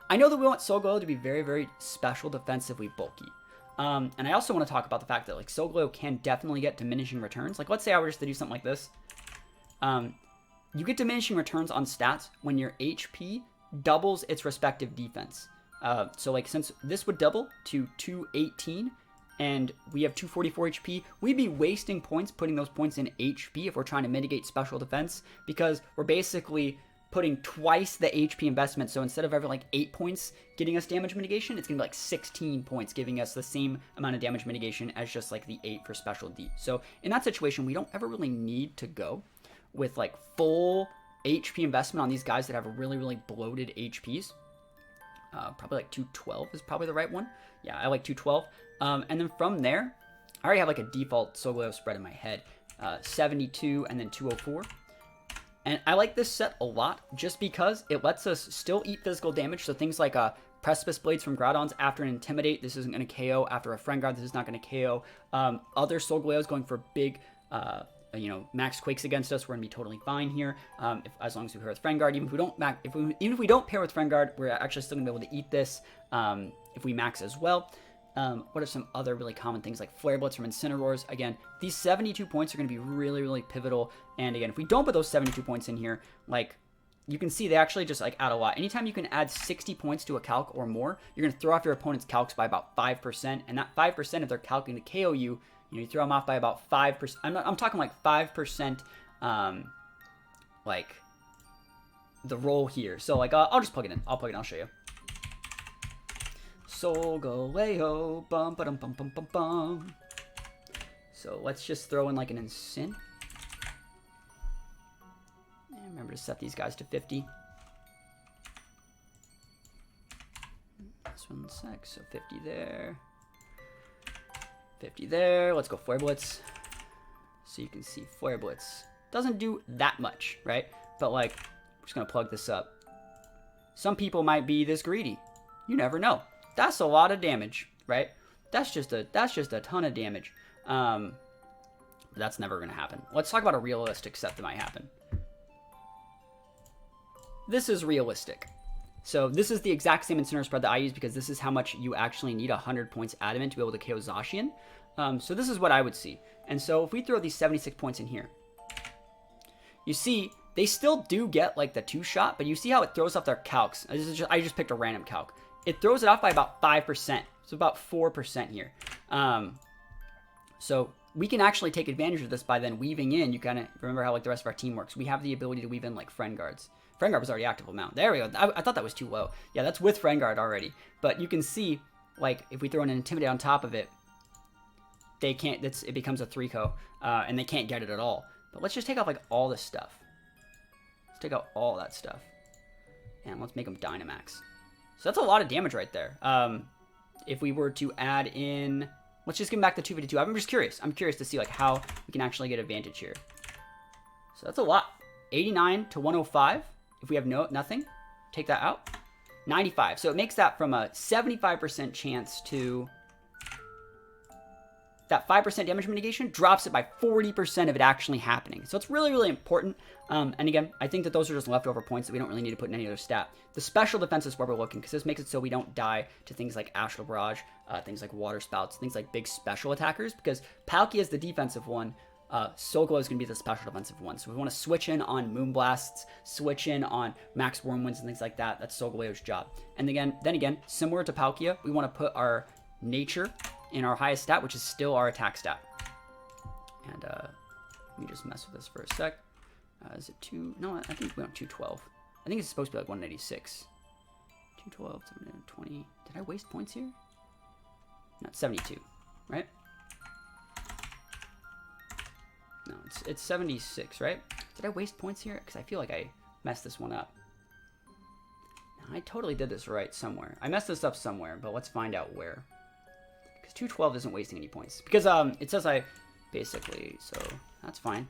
I know that we want Solgaleo to be very, very special defensively bulky. And I also want to talk about the fact that like Solgaleo can definitely get diminishing returns. Like let's say I were just to do something like this. You get diminishing returns on stats when your HP doubles its respective defense. So like since this would double to 218 and we have 244 HP, we'd be wasting points putting those points in HP if we're trying to mitigate special defense, because we're basically putting twice the HP investment. So instead of every like 8 points getting us damage mitigation, it's gonna be like 16 points giving us the same amount of damage mitigation as just like the 8 for special D. So in that situation, we don't ever really need to go with like full HP investment on these guys that have really, really bloated HPs. Probably like 212 is probably the right one. Yeah, I like 212. And then from there, I already have like a default Solgaleo spread in my head. 72 and then 204. And I like this set a lot just because it lets us still eat physical damage. So things like Precipice Blades from Groudons after an Intimidate, this isn't going to KO. After a Friend Guard, this is not going to KO. Other Solgaleos going for big, max Quakes against us, we're going to be totally fine here. As long as we pair with Friend Guard. Even if we don't pair with Friend Guard, we're actually still going to be able to eat this if we max as well. What are some other really common things like Flare Blitz from Incineroars? Again, these 72 points are going to be really, really pivotal. And again, if we don't put those 72 points in here, like you can see they actually just like add a lot. Anytime you can add 60 points to a calc or more, you're going to throw off your opponent's calcs by about 5%. And that 5%, if they're calcing to KO you, you throw them off by about 5%. I'm talking like 5%, like the roll here. So like, I'll just plug it in. I'll show you. Solgaleo, bum ba dum bum bum bum bum. So let's just throw in like an Incin. And remember to set these guys to 50. This one's 6, so 50 there. 50 there. Let's go Flare Blitz. So you can see Flare Blitz doesn't do that much, right? But like, I'm just gonna plug this up. Some people might be this greedy. You never know. That's a lot of damage, right? That's just a ton of damage. But that's never gonna happen. Let's talk about a realistic set that might happen. This is realistic. So this is the exact same Incineroar spread that I use because this is how much you actually need 100 points adamant to be able to KO Zacian. So this is what I would see. And so if we throw these 76 points in here, you see they still do get like the 2-shot, but you see how it throws off their calcs. I just picked a random calc. It throws it off by about 5%. So about 4% here. So we can actually take advantage of this by then weaving in. You kind of remember how like the rest of our team works. We have the ability to weave in like Friend Guards. Friend Guard was already active amount. There we go. I thought that was too low. Yeah, that's with Friend Guard already. But you can see, like, if we throw in an Intimidate on top of it, they can't. It becomes a 3-co, and they can't get it at all. But let's just take off like all this stuff. Let's take out all that stuff, and let's make them Dynamax. So that's a lot of damage right there. If we were to add in, let's just give them back the 252. I'm just curious. I'm curious to see like how we can actually get advantage here. So that's a lot. 89 to 105. If we have nothing, take that out. 95. So it makes that from a 75% chance to that 5% damage mitigation drops it by 40% of it actually happening. So it's really, really important. And again, I think that those are just leftover points that we don't really need to put in any other stat. The special defense is where we're looking because this makes it so we don't die to things like Astral Barrage, things like Water Spouts, things like big special attackers, because Palkia is the defensive one. Solgaleo is going to be the special defensive one. So we want to switch in on Moonblasts, switch in on Max Wormwinds and things like that. That's Solgaleo's job. And then again, similar to Palkia, we want to put our Nature in our highest stat, which is still our attack stat. And let me just mess with this for a sec. Is it 2? No, I think we want 212. I think it's supposed to be like 186. 212, 720. Did I waste points here? No, it's 72, right? No, it's 76, right? Did I waste points here? Because I feel like I messed this one up. No, I totally did this right somewhere. I messed this up somewhere, but let's find out where. Because 212 isn't wasting any points. Because it says I basically, so that's fine.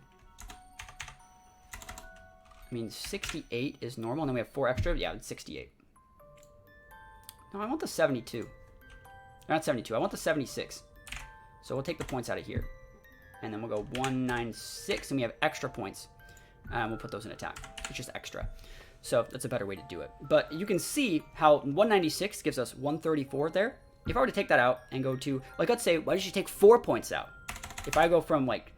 I mean, 68 is normal, and then we have 4 extra. Yeah, it's 68. No, I want the 72. Not 72. I want the 76. So we'll take the points out of here. And then we'll go 196, and we have extra points. We'll put those in attack. It's just extra. So that's a better way to do it. But you can see how 196 gives us 134 there. If I were to take that out and go to, like, let's say, why did you take 4 points out? If I go from, like,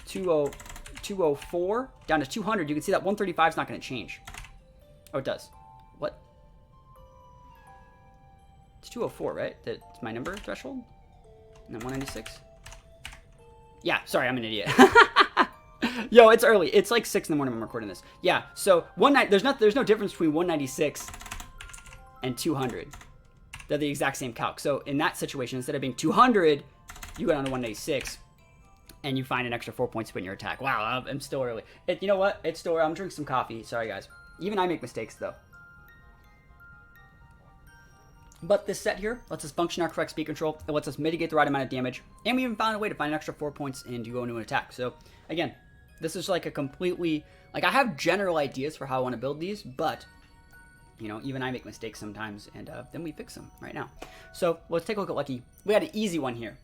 204 down to 200, you can see that 135 is not going to change. Oh, it does. What? It's 204, right? That's my number threshold? And then 196? Yeah, sorry, I'm an idiot. Yo, it's early. It's like 6 in the morning when I'm recording this. Yeah, so there's no difference between 196 and 200. They're the exact same calc. So in that situation, instead of being 200, you go down to 196, and you find an extra 4 points to put in your attack. Wow, I'm still early. You know what? It's still early. I'm drinking some coffee. Sorry, guys. Even I make mistakes, though. But this set here lets us function our correct speed control. It lets us mitigate the right amount of damage. And we even found a way to find an extra 4 points and to go into an attack. So, again, this is like a completely... Like, I have general ideas for how I want to build these, but, you know, even I make mistakes sometimes, and then we fix them right now. So, let's take a look at Lucky. We had an easy one here.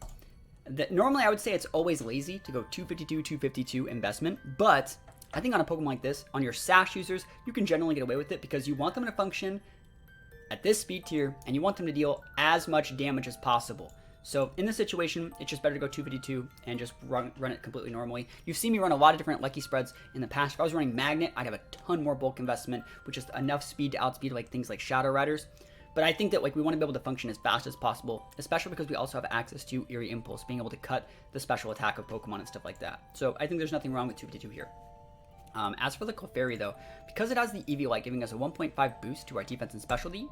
Normally, I would say it's always lazy to go 252, 252 investment, but I think on a Pokemon like this, on your Sash users, you can generally get away with it because you want them to function at this speed tier, and you want them to deal as much damage as possible. So in this situation, it's just better to go 252 and just run it completely normally. You've seen me run a lot of different Lucky spreads in the past. If I was running Magnet, I'd have a ton more bulk investment, which is enough speed to outspeed like things like Shadow Riders. But I think that like we want to be able to function as fast as possible, especially because we also have access to Eerie Impulse, being able to cut the special attack of Pokemon and stuff like that. So I think there's nothing wrong with 252 here. As for the Clefairy, though, because it has the EV-Light giving us a 1.5 boost to our defense and specialty,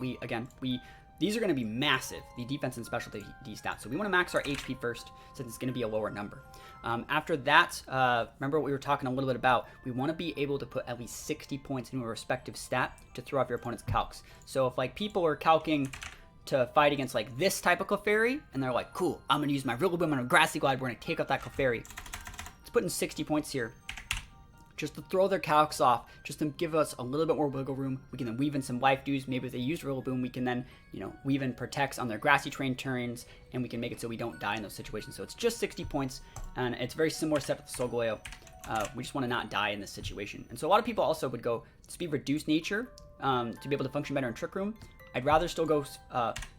these are going to be massive, the defense and specialty stats. So we want to max our HP first, since it's going to be a lower number. After that, remember what we were talking a little bit about, we want to be able to put at least 60 points into a respective stat to throw off your opponent's calcs. So if like people are calcing to fight against like this type of Clefairy, and they're like, cool, I'm going to use my Rillaboom and a Grassy Glide, we're going to take out that Clefairy. Let's put in 60 points here, just to throw their calcs off, just to give us a little bit more wiggle room. We can then weave in some life dews. Maybe if they use Rillaboom, we can then, you know, weave in protects on their grassy terrain turns, and we can make it so we don't die in those situations. So it's just 60 points, and it's very similar set to the Solgaleo. We just want to not die in this situation. And so a lot of people also would go speed reduced nature to be able to function better in Trick Room. I'd rather still go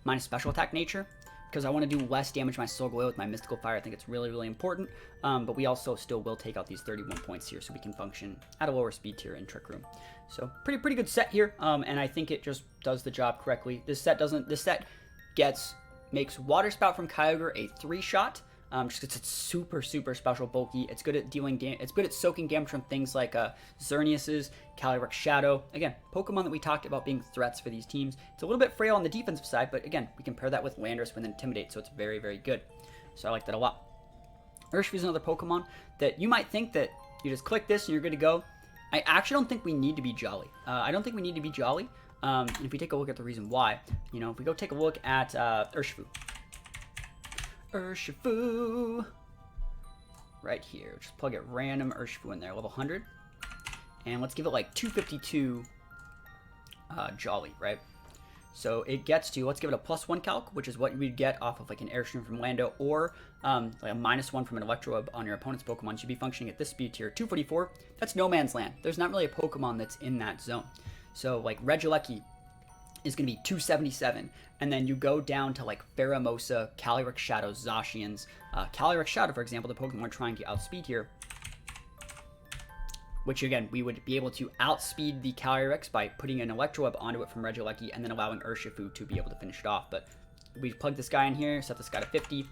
minus special attack nature, because I want to do less damage to my Solgaleo with my Mystical Fire. I think it's really, really important. But we also still will take out these 31 points here so we can function at a lower speed tier in Trick Room. So pretty good set here. And I think it just does the job correctly. This set makes Water Spout from Kyogre a 3-shot. Just because it's super special bulky. It's good at dealing damage. It's good at soaking damage from things like Xerneas's, Calyrex Shadow. Again, Pokemon that we talked about being threats for these teams. It's a little bit frail on the defensive side, but again, we can pair that with Landorus with Intimidate, so it's very good. So I like that a lot. Urshifu is another Pokemon that you might think that you just click this and you're good to go. I actually don't think we need to be Jolly. I don't think we need to be Jolly. And if we take a look at the reason why, you know, if we go take a look at Urshifu. Urshifu. Right here. Just plug it random Urshifu in there. Level 100. And let's give it like 252 Jolly, right? So it gets to, let's give it a +1 calc, which is what we'd get off of like an Airstream from Lando, or like a -1 from an Electroweb on your opponent's Pokemon. Should be functioning at this speed tier. 244, that's no man's land. There's not really a Pokemon that's in that zone. So like Regieleki is going to be 277, and then you go down to like Pheromosa, Calyrex Shadow, Zacians. Calyrex Shadow, for example, the Pokemon we're trying to outspeed here, which again, we would be able to outspeed the Calyrex by putting an Electroweb onto it from Regieleki and then allowing Urshifu to be able to finish it off. But we plug this guy in here, set this guy to 50,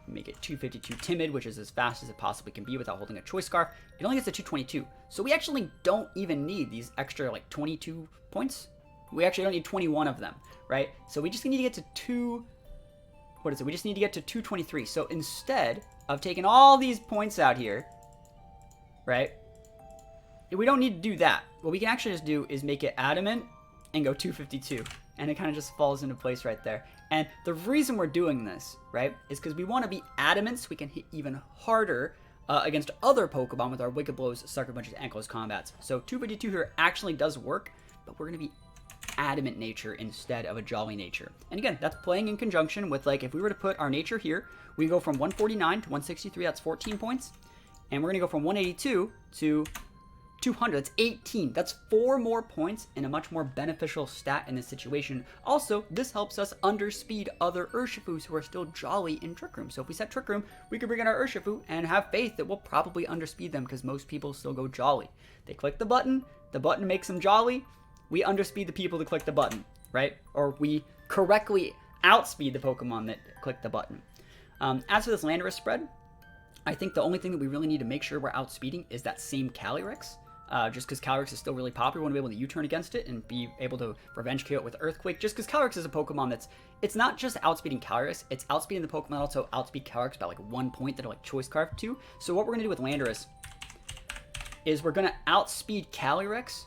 make it 252 Timid, which is as fast as it possibly can be without holding a Choice Scarf. It only gets to 222, so we actually don't even need these extra like 22 points. We actually don't need 21 of them, right? So we just need to get to we just need to get to 223. So instead of taking all these points out here, right? We don't need to do that. What we can actually just do is make it adamant and go 252. And it kind of just falls into place right there. And the reason we're doing this, right, is because we want to be adamant so we can hit even harder against other Pokemon with our Wicked Blows, Sucker Punches, and close combats. So 252 here actually does work, but we're going to be adamant nature instead of a jolly nature. And again, that's playing in conjunction with, like, if we were to put our nature here, we go from 149 to 163, that's 14 points. And we're going to go from 182 to 200, that's 18. That's 4 more points and a much more beneficial stat in this situation. Also, this helps us underspeed other Urshifus who are still jolly in Trick Room. So if we set Trick Room, we can bring in our Urshifu and have faith that we'll probably underspeed them because most people still go jolly. They click the button makes them jolly, we underspeed the people that click the button, right? Or we correctly outspeed the Pokemon that click the button. As for this Landorus spread, I think the only thing that we really need to make sure we're outspeeding is that same Calyrex. Just because Calyrex is still really popular, we want to be able to U-turn against it and be able to revenge KO it with Earthquake. Just because Calyrex is a Pokemon it's not just outspeeding Calyrex, it's outspeeding the Pokemon that also outspeed Calyrex by like 1 point that are like choice carved to. So what we're going to do with Landorus is we're going to outspeed Calyrex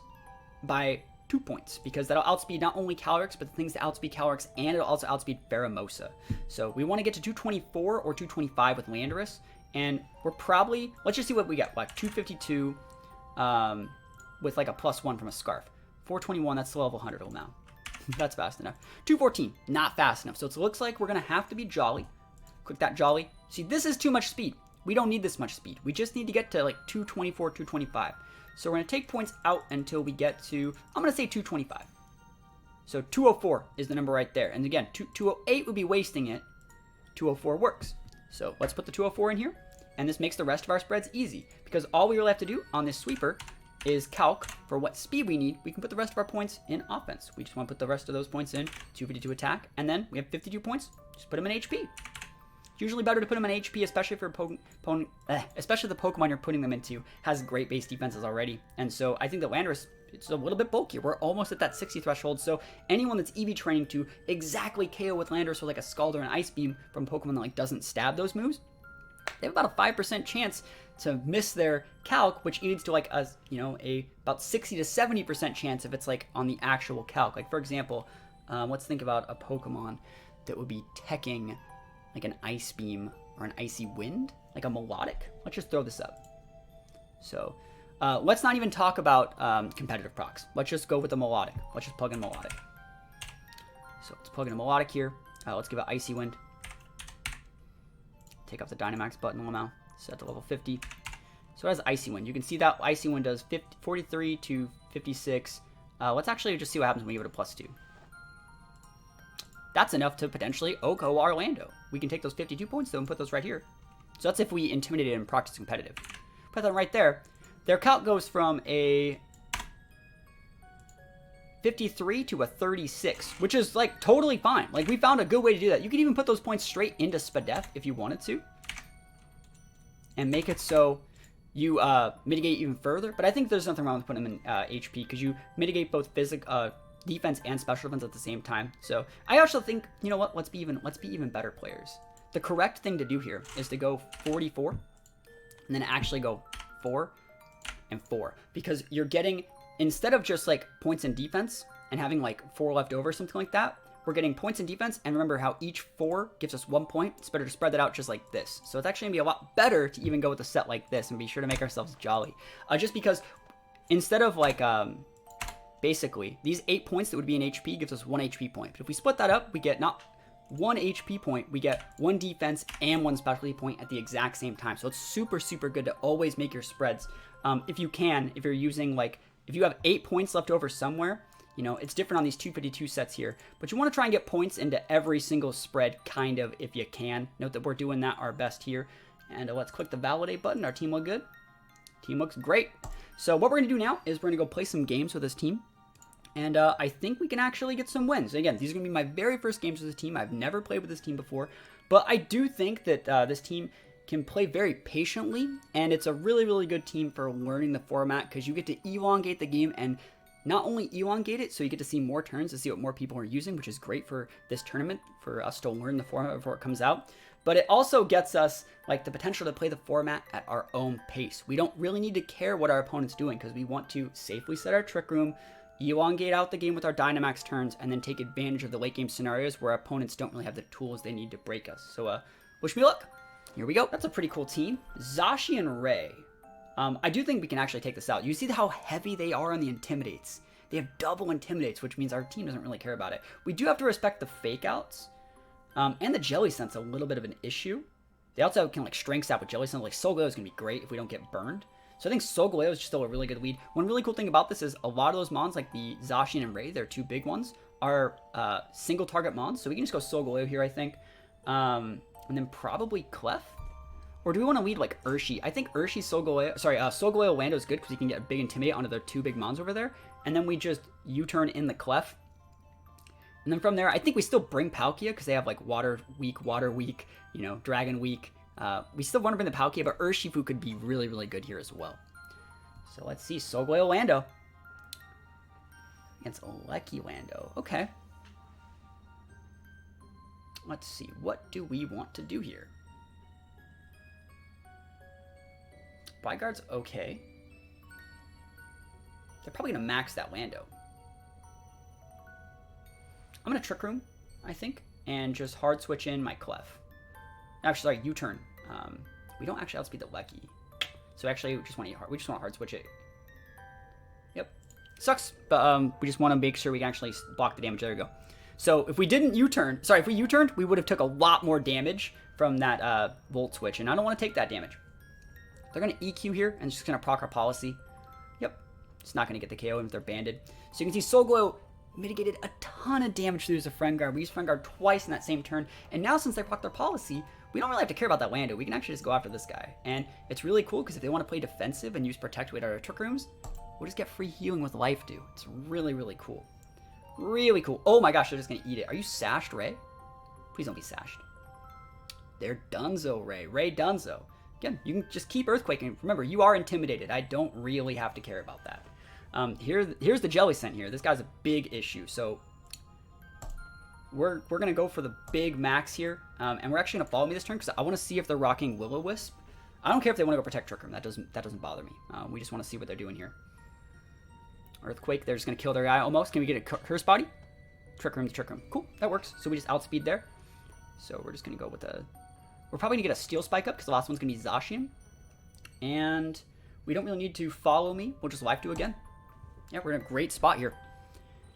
by 2 points, because that'll outspeed not only Calyrex, but the things that outspeed Calyrex, and it'll also outspeed Pheromosa. So we want to get to 224 or 225 with Landorus, and we're probably, let's just see what we get, like 252 with like a +1 from a Scarf. 421, that's the level 100 now. That's fast enough. 214, not fast enough. So it looks like we're going to have to be jolly. Click that jolly. See, this is too much speed. We don't need this much speed. We just need to get to like 224, 225. So we're going to take points out until we get to, I'm going to say 225. So 204 is the number right there. And again, 208 would be wasting it. 204 works. So let's put the 204 in here. And this makes the rest of our spreads easy, because all we really have to do on this sweeper is calc for what speed we need. We can put the rest of our points in offense. We just want to put the rest of those points in 252 attack, and then we have 52 points. Just put them in HP. It's usually better to put them in HP, especially for especially the Pokemon you're putting them into has great base defenses already. And so I think that Landorus, it's a little bit bulkier. We're almost at that 60 threshold. So anyone that's EV training to exactly KO with Landorus with like a Scald or an Ice Beam from Pokemon that like doesn't stab those moves, they have about a 5% chance to miss their calc, which leads to like a, about 60 to 70% chance if it's like on the actual calc. Like for example, let's think about a Pokemon that would be teching like an Ice Beam or an Icy Wind, like a Melodic. Let's just throw this up. So let's not even talk about competitive procs. Let's just go with the Melodic. Let's just plug in Melodic. So let's plug in a Melodic here. Let's give it Icy Wind. Take off the Dynamax button now. Set to level 50. So it has Icy Wind. You can see that Icy Wind does 43 to 56. Let's actually just see what happens when we give it a +2. That's enough to potentially OHKO Orlando. We can take those 52 points though and put those right here. So that's if we intimidate it and practice competitive. Put that right there. Their calc goes from a 53 to a 36, which is like totally fine. Like we found a good way to do that. You can even put those points straight into Spadef if you wanted to, and make it so you mitigate even further. But I think there's nothing wrong with putting them in HP, because you mitigate both defense and special defense at the same time. So I also think, you know what? Let's be even better players. The correct thing to do here is to go 44, and then actually go 4 and 4, because you're getting, instead of just like points in defense and having like 4 left over, something like that, we're getting points in defense. And remember how each 4 gives us 1 point. It's better to spread that out just like this. So it's actually gonna be a lot better to even go with a set like this and be sure to make ourselves jolly. Just because instead of like, basically these 8 points that would be in HP gives us 1 HP point. But if we split that up, we get not 1 HP point, we get 1 defense and 1 specialty point at the exact same time. So it's super, super good to always make your spreads. If you can, if you're using like, if you have 8 points left over somewhere, it's different on these 252 sets here, but you want to try and get points into every single spread, kind of, if you can. Note that we're doing that our best here. And let's click the validate button. Our team look good. Team looks great. So what we're going to do now is we're going to go play some games with this team. And I think we can actually get some wins. Again, these are going to be my very first games with this team. I've never played with this team before, but I do think that this team can play very patiently, and it's a really, really good team for learning the format, because you get to elongate the game, and not only elongate it, so you get to see more turns to see what more people are using, which is great for this tournament, for us to learn the format before it comes out. But it also gets us like the potential to play the format at our own pace. We don't really need to care what our opponent's doing, because we want to safely set our Trick Room, elongate out the game with our Dynamax turns, and then take advantage of the late game scenarios where our opponents don't really have the tools they need to break us. So wish me luck. Here we go. That's a pretty cool team. Zashi and Ray. I do think we can actually take this out. You see how heavy they are on the Intimidates. They have double intimidates, which means our team doesn't really care about it. We do have to respect the fake outs. And the jelly scent's a little bit of an issue. They also have kind of like strength stat with jelly scent. Like Solgaleo is going to be great if we don't get burned. So I think Solgaleo is still a really good lead. One really cool thing about this is a lot of those mons, like the Zacian and Ray, they're 2 big ones, are single target mons. So we can just go Solgaleo here, I think. And then probably Clef. Or do we want to lead like Urshi? I think Urshi, Solgaleo, Solgaleo Lando is good because he can get a big Intimidate onto their 2 big mons over there. And then we just U-turn in the Clef. And then from there, I think we still bring Palkia because they have like water weak, you know, dragon weak. We still want to bring the Palkia, but Urshifu could be really, really good here as well. So let's see, Solgaleo Lando against Lecky Lando. Okay. Let's see, what do we want to do here? Bodyguard's okay. They're probably going to max that Lando. I'm going to Trick Room, I think, and just hard switch in my Clef. Actually, sorry, U-turn. We don't actually outspeed the Lecky. So actually, we just want to hard switch it. Yep. Sucks, but we just want to make sure we can actually block the damage. There we go. So if we didn't U-turn, sorry, if we U-turned, we would have took a lot more damage from that Volt switch, and I don't want to take that damage. They're going to EQ here, and just going to proc our policy. Yep. It's not going to get the KO even if they're banded. So you can see Solgaleo mitigated a ton of damage through the Friend Guard. We used Friend Guard twice in that same turn, and now since they proc their policy, we don't really have to care about that Lando. We can actually just go after this guy. And it's really cool because if they want to play defensive and use Protect with our Trick Rooms, we'll just get free healing with Life Dew. It's really, really cool. Really cool. Oh my gosh, they're just going to eat it. Are you sashed, Ray? Please don't be sashed. They're Dunzo, Ray. Ray Dunzo. Again, you can just keep Earthquaking. Remember, you are intimidated. I don't really have to care about that. Here's the Jelly Scent here. This guy's a big issue. So we're going to go for the big max here. And we're actually going to follow me this turn because I want to see if they're rocking Will-O-Wisp. I don't care if they want to go Protect Trick Room. That doesn't bother me. We just want to see what they're doing here. Earthquake, they're just going to kill their guy almost. Can we get a Curse Body? Trick Room to Trick Room. Cool, that works. So we just outspeed there. So we're just going to go with a... We're probably going to get a Steel Spike up because the last one's going to be Zacian. And we don't really need to follow me. We'll just Life Dew again. Yeah, we're in a great spot here.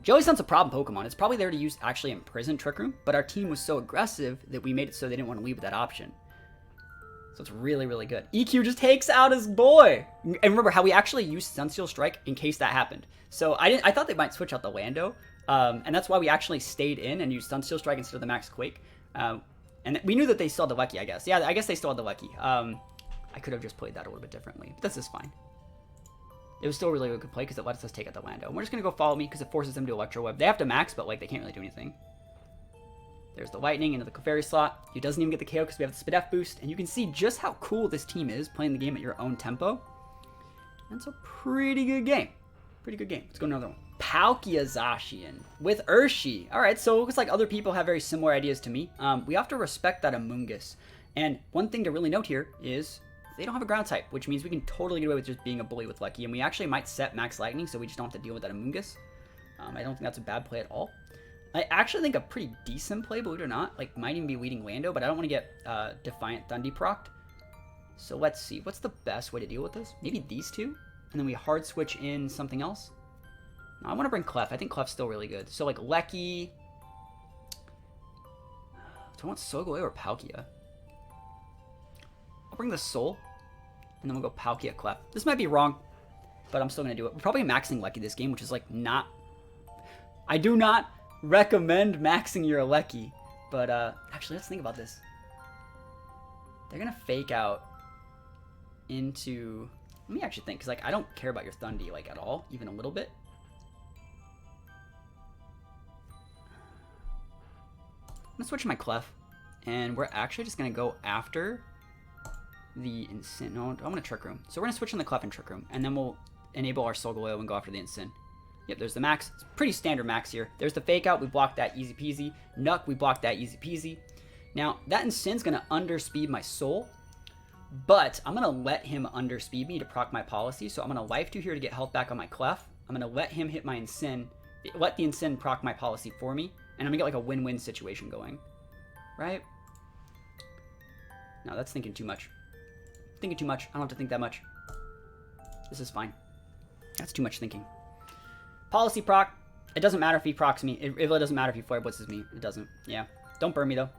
Jelly Scent's a problem Pokemon. It's probably there to use actually Imprison Trick Room, but our team was so aggressive that we made it so they didn't want to leave with that option. So it's really, really good. EQ just takes out his boy. And remember how we actually used Sunsteel Strike in case that happened. So I thought they might switch out the Lando, and that's why we actually stayed in and used Sunsteel Strike instead of the Max Quake. And we knew that they still had the Lucky, I guess. Yeah, I guess they still had the Lucky. I could have just played that a little bit differently, but this is fine. It was still a really good play because it lets us take out the Lando. And we're just going to go follow me because it forces them to Electro Web. They have to max, but like they can't really do anything. There's the Lightning into the Clefairy slot. He doesn't even get the KO because we have the Speed F boost. And you can see just how cool this team is playing the game at your own tempo. That's a pretty good game. Pretty good game. Let's go to another one. Palkia Zacian with Urshi. All right, so it looks like other people have very similar ideas to me. We have to respect that Amoonguss. And one thing to really note here is they don't have a ground type, which means we can totally get away with just being a bully with Lucky. And we actually might set Max Lightning so we just don't have to deal with that Amoonguss. I don't think that's a bad play at all. I actually think a pretty decent play, believe it or not. Like, might even be leading Lando, but I don't want to get Defiant Thundy procced. So let's see. What's the best way to deal with this? Maybe these two? And then we hard switch in something else? No, I want to bring Clef. I think Clef's still really good. So, like, Lecky. Do I want Solgaleo or Palkia? I'll bring the Soul. And then we'll go Palkia Clef. This might be wrong, but I'm still going to do it. We're probably maxing Lecky this game, which is, like, not... I do not recommend maxing your Lecky. But, actually, let's think about this. They're going to fake out into... Let me actually think, because, like, I don't care about your Thundy, like, at all, even a little bit. I'm going to switch to my Clef, and we're actually just going to go after the Incin. No, I'm going to Trick Room. So we're going to switch in the Clef and Trick Room, and then we'll enable our Solgaleo and go after the Incin. Yep, there's the max. It's pretty standard max here. There's the Fake Out. We blocked that easy peasy. Nuck, we blocked that easy peasy. Now, that Incin's going to underspeed my Soul, but I'm going to let him underspeed me to proc my policy. So I'm going to Life Dew here to get health back on my Clef. I'm going to let him hit my Incin, let the Incin proc my policy for me, and I'm going to get like a win-win situation going. Right? No, that's thinking too much. Thinking too much. I don't have to think that much. This is fine. That's too much thinking. Policy proc. It doesn't matter if he procs me. It really doesn't matter if he flare blitzes me. It doesn't. Yeah. Don't burn me, though.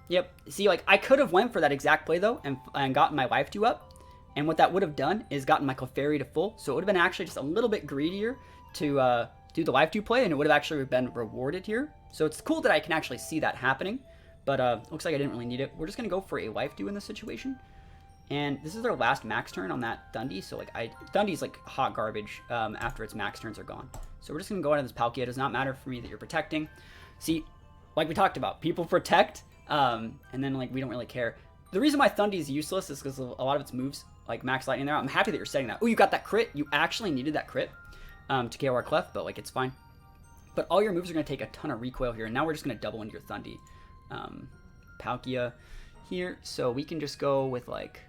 Yep. See, like, I could have went for that exact play, though, and gotten my life 2 up. And what that would have done is gotten my Clefairy to full. So it would have been actually just a little bit greedier to do the life 2 play, and it would have actually been rewarded here. So it's cool that I can actually see that happening. But looks like I didn't really need it. We're just going to go for a life 2 in this situation. And this is their last max turn on that Dundee. So, like, Dundee's, like, hot garbage after its max turns are gone. So we're just going to go into this Palkia. It does not matter for me that you're protecting. See, like we talked about, people protect, and then, like, we don't really care. The reason why Thundee is useless is because a lot of its moves, like Max Lightning there. I'm happy that you're setting that. Oh, you got that crit. You actually needed that crit to KO our Clef, but, like, it's fine. But all your moves are going to take a ton of recoil here, and now we're just going to double into your Thundee. Palkia here, so we can just go with, like...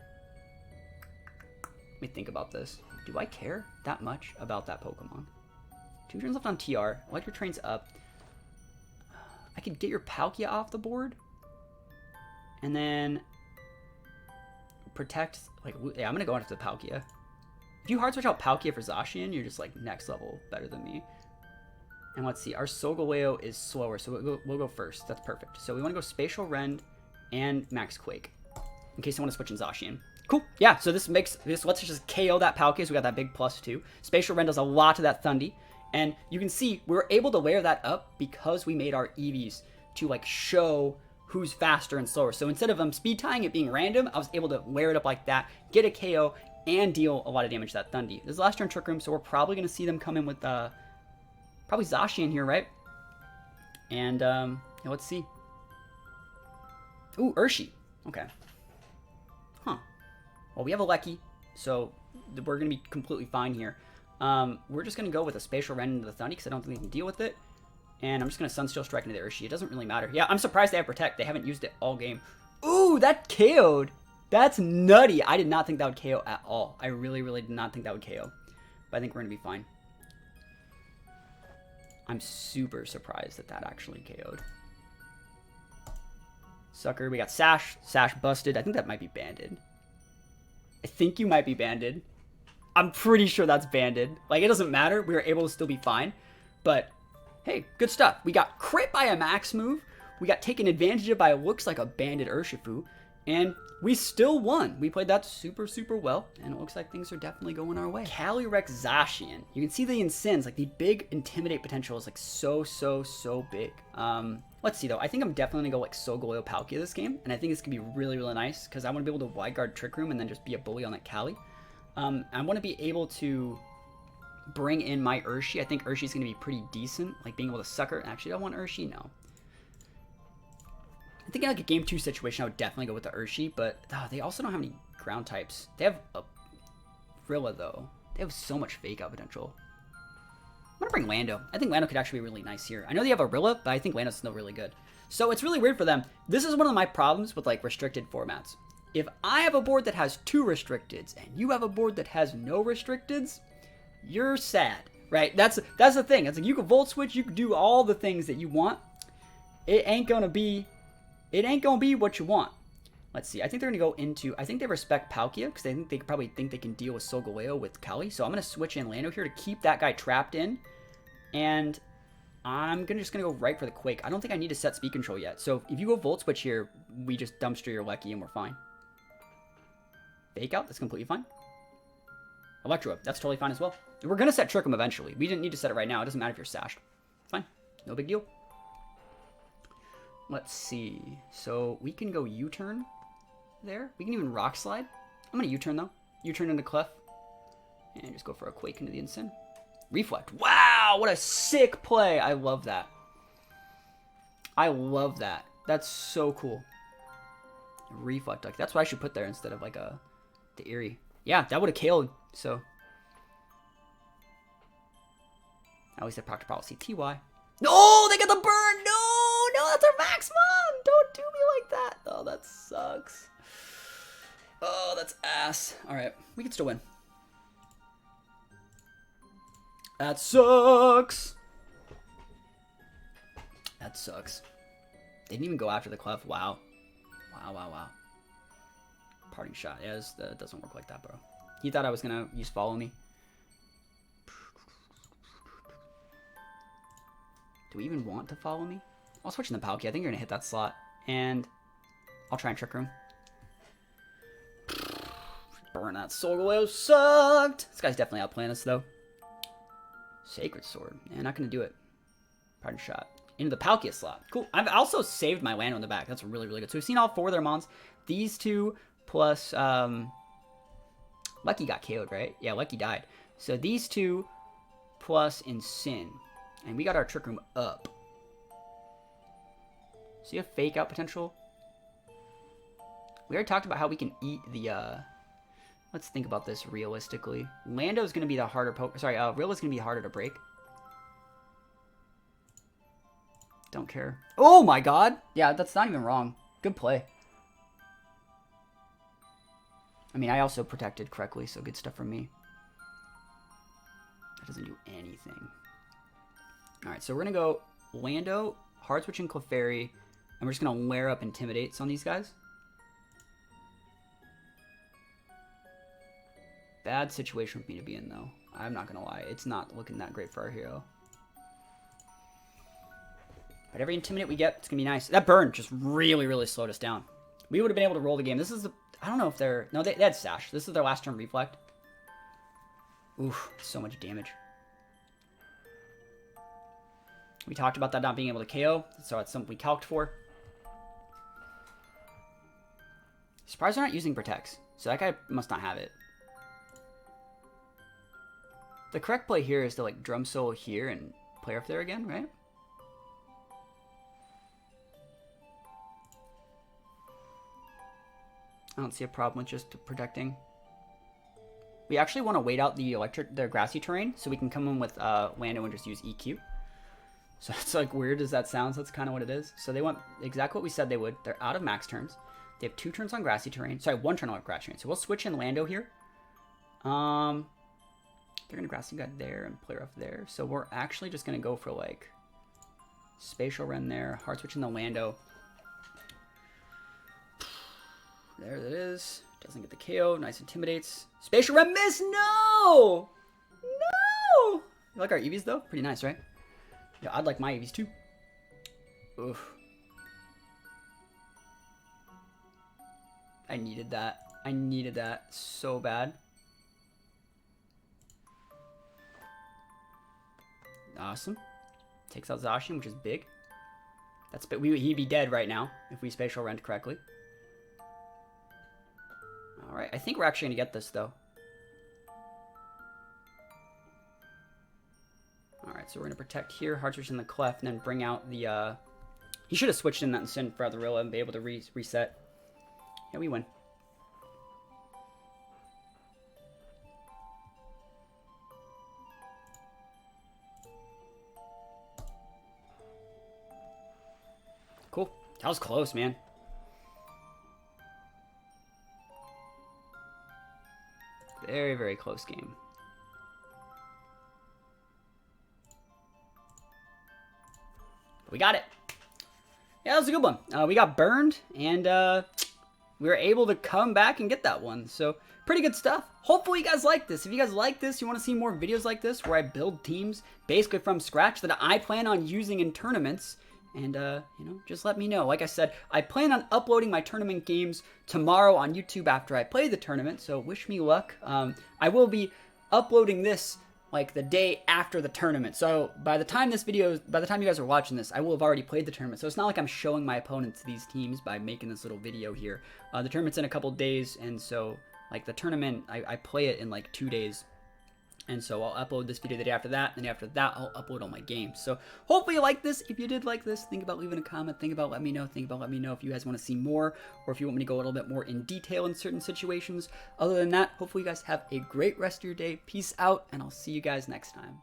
Let me think about this. Do I care that much about that Pokemon? 2 turns left on TR. Electric Train's up. I could get your Palkia off the board. And then... Protect... Like, yeah, I'm going to go into the Palkia. If you hard switch out Palkia for Zacian, you're just, like, next level better than me. And let's see. Our Solgaleo is slower, so we'll go first. That's perfect. So we want to go Spatial Rend and Max Quake. In case I want to switch in Zacian. Cool. Yeah, so this lets us just KO that Palkia, so we got that big +2. Spatial Rend does a lot to that Thundee. And you can see we were able to layer that up because we made our EVs to, like, show who's faster and slower. So instead of speed tying it being random, I was able to layer it up like that, get a KO, and deal a lot of damage to that Thundee. This is the last turn Trick Room, so we're probably going to see them come in with probably Zacian here, right? And yeah, let's see. Ooh, Urshi. Okay. Huh. Well, we have a Lecky, so we're going to be completely fine here. We're just going to go with a Spatial Rend into the Thundee because I don't think we can deal with it. And I'm just going to Sunsteel Strike into the Urshi. It doesn't really matter. Yeah, I'm surprised they have Protect. They haven't used it all game. Ooh, that KO'd. That's nutty. I did not think that would KO at all. I really, really did not think that would KO. But I think we're going to be fine. I'm super surprised that that actually KO'd. Sucker. We got Sash. Sash busted. I think that might be banded. I think you might be banded. I'm pretty sure that's banded. Like, it doesn't matter. We were able to still be fine. But, hey, good stuff. We got crit by a max move. We got taken advantage of by what looks like a banded Urshifu. And we still won. We played that super, super well. And it looks like things are definitely going our way. Calyrex Zacian. You can see the Incins. Like, the big Intimidate potential is, like, so, so, so big. Let's see, though. I think I'm definitely going to go, like, Solgaleo Palkia this game. And I think it's going to be really, really nice. Because I want to be able to wide guard Trick Room and then just be a bully on that Cali. I want to be able to bring in my Urshi. I think Urshi's going to be pretty decent. Like, being able to sucker. Actually, do I want Urshi? No. I think in, like, a Game 2 situation, I would definitely go with the Urshi. But they also don't have any ground types. They have a Rilla, though. They have so much Fake Out potential. I'm going to bring Lando. I think Lando could actually be really nice here. I know they have a Rilla, but I think Lando's still really good. So it's really weird for them. This is one of my problems with, like, restricted formats. If I have a board that has 2 restricteds and you have a board that has no restricteds, you're sad, right? That's the thing. It's like you can Volt Switch, you can do all the things that you want. It ain't gonna be what you want. Let's see. I think they're gonna go into. I think they respect Palkia because they probably think they can deal with Solgaleo with Kali. So I'm gonna switch in Lando here to keep that guy trapped in, and I'm just gonna go right for the Quake. I don't think I need to set speed control yet. So if you go Volt Switch here, we just dumpster your Lecky and we're fine. Fake Out, that's completely fine. Electro, that's totally fine as well. We're going to set Trick Room eventually. We didn't need to set it right now. It doesn't matter if you're sashed. Fine. No big deal. Let's see. So we can go U-turn there. We can even Rock Slide. I'm going to U-turn though. U-turn into Clef. And just go for a Quake into the Incin. Reflect. Wow, what a sick play. I love that. I love that. That's so cool. Reflect. Like, that's what I should put there instead of like the Eerie. Yeah, that would have killed. So at least I proctor policy. TY. No, they got the burn. No, that's our maximum. Don't do me like that. Oh, that sucks. Oh, that's ass. All right, we can still win. That sucks. That sucks. They didn't even go after the Clef. Wow. Wow. Parting shot. Yeah, that doesn't work like that, bro. He thought I was going to use Follow Me. Do we even want to follow me? I'll switch in the Palkia. I think you're going to hit that slot. And I'll try and Trick Room. Burn that Solgaleo. Sucked! This guy's definitely outplaying us, though. Sacred Sword. Yeah, not going to do it. Pardon shot. Into the Palkia slot. Cool. I've also saved my Lando in the back. That's really, really good. So we've seen all 4 of their mons. These 2 plus... Lucky got KO'd, right? Yeah, Lucky died. So these 2 plus Sin. And we got our Trick Room up. See a fake out potential? We already talked about how we can eat the... Let's think about this realistically. Lando's going to be the harder poke. Sorry, Rilla's going to be harder to break. Don't care. Oh my god! Yeah, that's not even wrong. Good play. I mean, I also protected correctly, so good stuff from me. That doesn't do anything. Alright, so we're going to go Lando, Hard Switch, and Clefairy, and we're just going to layer up Intimidates on these guys. Bad situation for me to be in, though. I'm not going to lie. It's not looking that great for our hero. But every Intimidate we get, it's going to be nice. That burn just really, really slowed us down. We would have been able to roll the game. This is the... I don't know if they're... No, they had Sash. This is their last turn Reflect. Oof, so much damage. We talked about that not being able to KO, so it's something we calced for. Surprised they're not using Protects. So that guy must not have it. The correct play here is to, like, Drum Solo here and play off there again, right? I don't see a problem with just protecting. We actually want to wait out the grassy terrain so we can come in with Lando and just use EQ. So it's like weird as that sounds, that's kind of what it is. So they want exactly what we said they would. They're out of max turns. They have 2 turns on grassy terrain. Sorry, 1 turn on grassy terrain. So we'll switch in Lando here. They're going to grassy guy there and play off there. So we're actually just going to go for like Spatial Rend there. Hard switch in the Lando. There it is. Doesn't get the KO. Nice Intimidates. Spatial Rend miss. No! No! You like our Eevees though? Pretty nice, right? Yeah, I'd like my Eevees too. Oof. I needed that. I needed that so bad. Awesome. Takes out Zacian, which is big. That's big. He'd be dead right now if we Spatial Rend correctly. Alright, I think we're actually going to get this, though. Alright, so we're going to protect here, hard switch in the Clef, and then bring out the, He should have switched in that Sin for the Rilla and be able to reset. Yeah, we win. Cool. That was close, man. Very, very close game. We got it. Yeah, that was a good one. We got burned, and we were able to come back and get that one. So, pretty good stuff. Hopefully you guys like this. If you guys like this, you want to see more videos like this where I build teams basically from scratch that I plan on using in tournaments. And, you know, just let me know. Like I said, I plan on uploading my tournament games tomorrow on YouTube after I play the tournament, so wish me luck. I will be uploading this, like, the day after the tournament. So, by the time you guys are watching this, I will have already played the tournament. So, it's not like I'm showing my opponents these teams by making this little video here. The tournament's in a couple days, and so, like, the tournament, I play it in, like, 2 days. And so I'll upload this video the day after that, and after that I'll upload all my games. So hopefully you like this. If you did like this, think about leaving a comment, think about letting me know, think about letting me know if you guys want to see more, or if you want me to go a little bit more in detail in certain situations. Other than that, hopefully you guys have a great rest of your day. Peace out, and I'll see you guys next time.